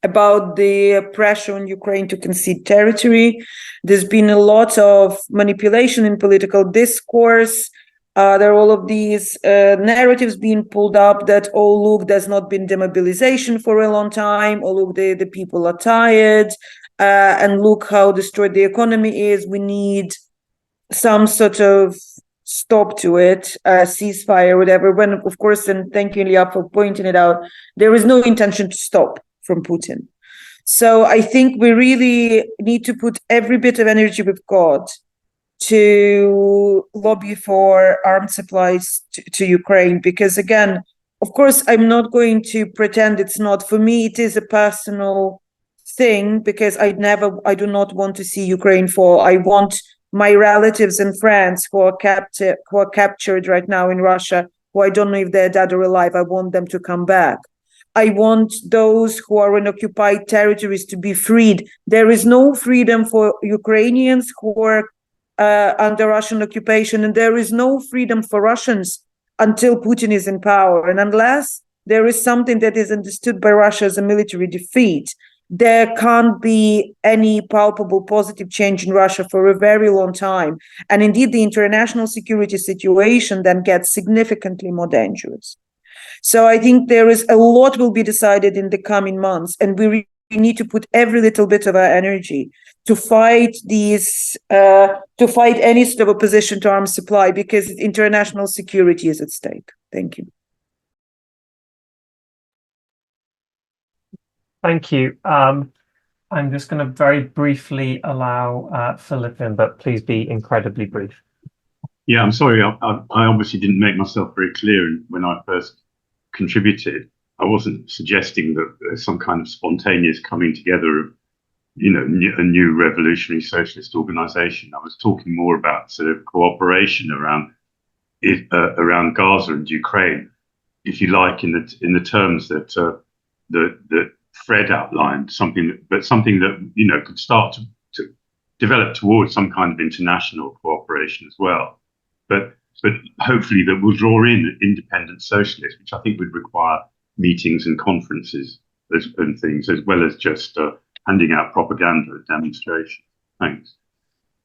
about the pressure on Ukraine to concede territory. There's been a lot of manipulation in political discourse. There are all of these narratives being pulled up that, oh, look, there's not been demobilization for a long time. Oh, look, the people are tired. And look how destroyed the economy is. We need some sort of stop to it, ceasefire, whatever. When, of course, and thank you, Ilya, for pointing it out, there is no intention to stop from Putin. So I think we really need to put every bit of energy we've got to lobby for armed supplies to Ukraine, because, again, of course, I'm not going to pretend it's not. For me, it is a personal thing because I do not want to see Ukraine fall. I want my relatives and friends who are captured right now in Russia, who I don't know if they're dead or alive, I want them to come back. I want those who are in occupied territories to be freed. There is no freedom for Ukrainians who are under Russian occupation, and there is no freedom for Russians until Putin is in power. And unless there is something that is understood by Russia as a military defeat, there can't be any palpable positive change in Russia for a very long time. And indeed, the international security situation then gets significantly more dangerous. So I think there is a lot will be decided in the coming months, and we need to put every little bit of our energy to fight any sort of opposition to arms supply, because international security is at stake. Thank you. Thank you. I'm just going to very briefly allow Philip in, but please be incredibly brief. Yeah, I'm sorry. I obviously didn't make myself very clear when I first contributed. I wasn't suggesting that there's some kind of spontaneous coming together of, a new revolutionary socialist organization. I was talking more about sort of cooperation around Gaza and Ukraine, if you like, in the terms that that Fred outlined, something that could start to develop towards some kind of international cooperation as well. But hopefully that will draw in independent socialists, which I think would require meetings and conferences and things, as well as just handing out propaganda at demonstrations. Thanks.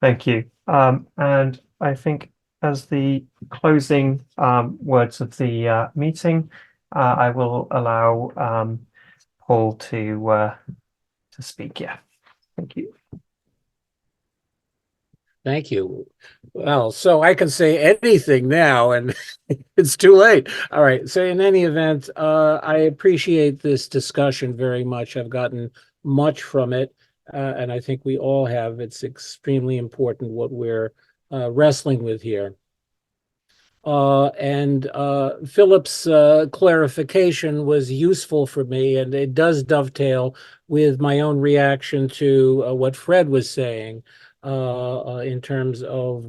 Thank you. And I think as the closing words of the meeting, I will allow Paul to speak. Yeah. Thank you. Thank you. Well, so I can say anything now, and it's too late. All right. So in any event, I appreciate this discussion very much. I've gotten much from it, and I think we all have. It's extremely important what we're wrestling with here. And Philip's clarification was useful for me, and it does dovetail with my own reaction to what Fred was saying. In terms of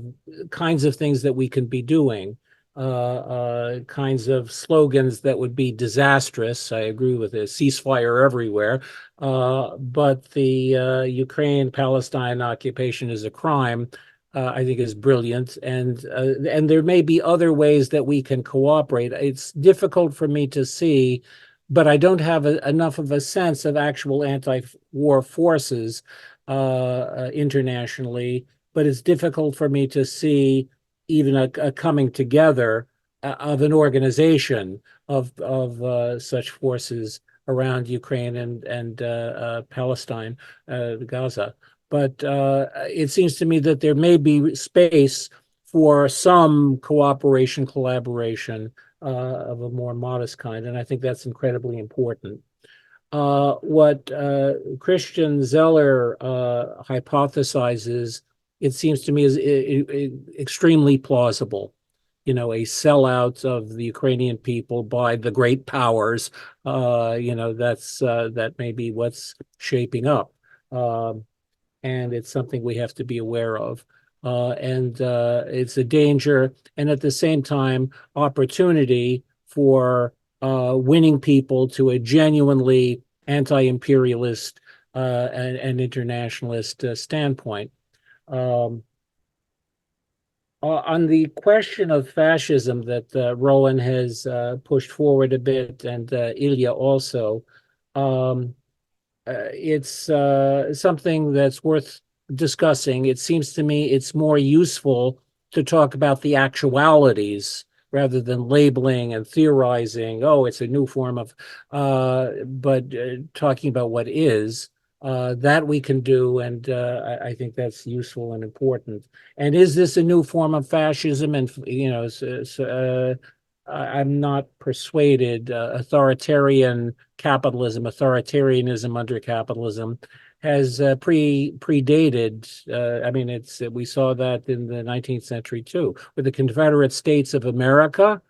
kinds of things that we can be doing, kinds of slogans that would be disastrous. I agree with this, ceasefire everywhere. But the Ukraine-Palestine occupation is a crime, I think is brilliant. And there may be other ways that we can cooperate. It's difficult for me to see, but I don't have enough of a sense of actual anti-war forces internationally, but it's difficult for me to see even a coming together of an organization of such forces around Ukraine and Palestine, Gaza. But it seems to me that there may be space for some cooperation, collaboration of a more modest kind, and I think that's incredibly important. What Christian Zeller hypothesizes, it seems to me, is extremely plausible. A sellout of the Ukrainian people by the great powers. That may be what's shaping up, and it's something we have to be aware of. And it's a danger, and at the same time, opportunity for winning people to a genuinely anti-imperialist and internationalist standpoint. On the question of fascism that Rowan has pushed forward a bit, and Ilya also, it's something that's worth discussing. It seems to me it's more useful to talk about the actualities rather than labeling and theorizing, oh, it's a new form of, but talking about what is, that we can do, and I think that's useful and important. And is this a new form of fascism? And, I'm not persuaded. Authoritarianism under capitalism has predated. We saw that in the 19th century too, with the Confederate States of America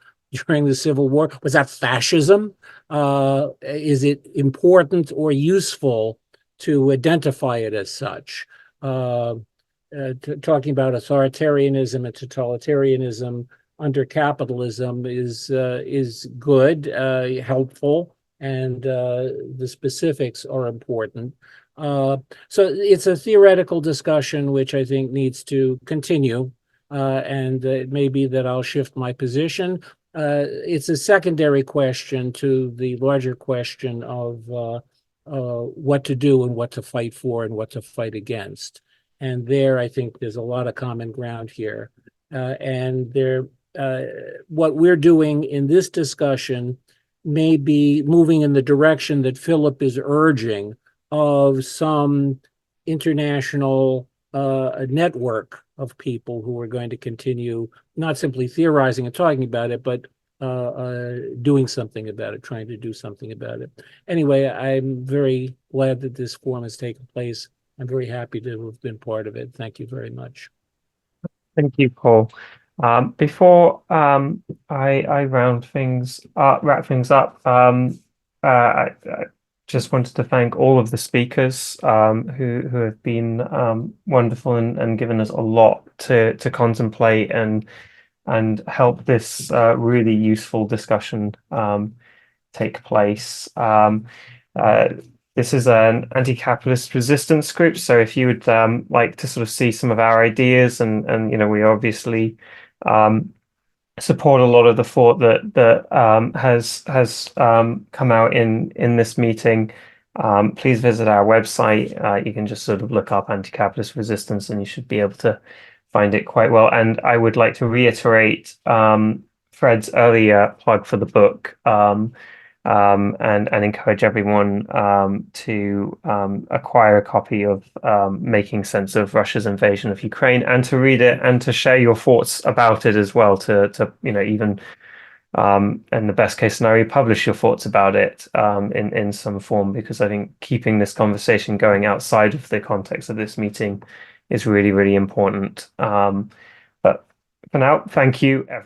during the Civil War? Was that fascism? Is it important or useful to identify it as such? Talking about authoritarianism and totalitarianism under capitalism is good, helpful, and the specifics are important. So it's a theoretical discussion which I think needs to continue, and it may be that I'll shift my position. It's a secondary question to the larger question of what to do and what to fight for and what to fight against. And there, I think there's a lot of common ground here. And what we're doing in this discussion may be moving in the direction that Philip is urging of some international network of people who are going to continue not simply theorizing and talking about it, but doing something about it, trying to do something about it. Anyway, I'm very glad that this forum has taken place. I'm very happy to have been part of it. Thank you very much. Thank you, Paul. Before I wrap things up, I just wanted to thank all of the speakers who have been wonderful and given us a lot to contemplate and help this really useful discussion take place. This is an anti-capitalist resistance group, so if you would like to sort of see some of our ideas, and we obviously support a lot of the thought that has come out in this meeting, please visit our website. You can just sort of look up anti-capitalist resistance, and you should be able to find it quite well. And I would like to reiterate Fred's earlier plug for the book. And encourage everyone to acquire a copy of Making Sense of Russia's Invasion of Ukraine, and to read it and to share your thoughts about it as well, to even in the best case scenario, publish your thoughts about it in some form, because I think keeping this conversation going outside of the context of this meeting is really, really important. But for now, thank you, everyone.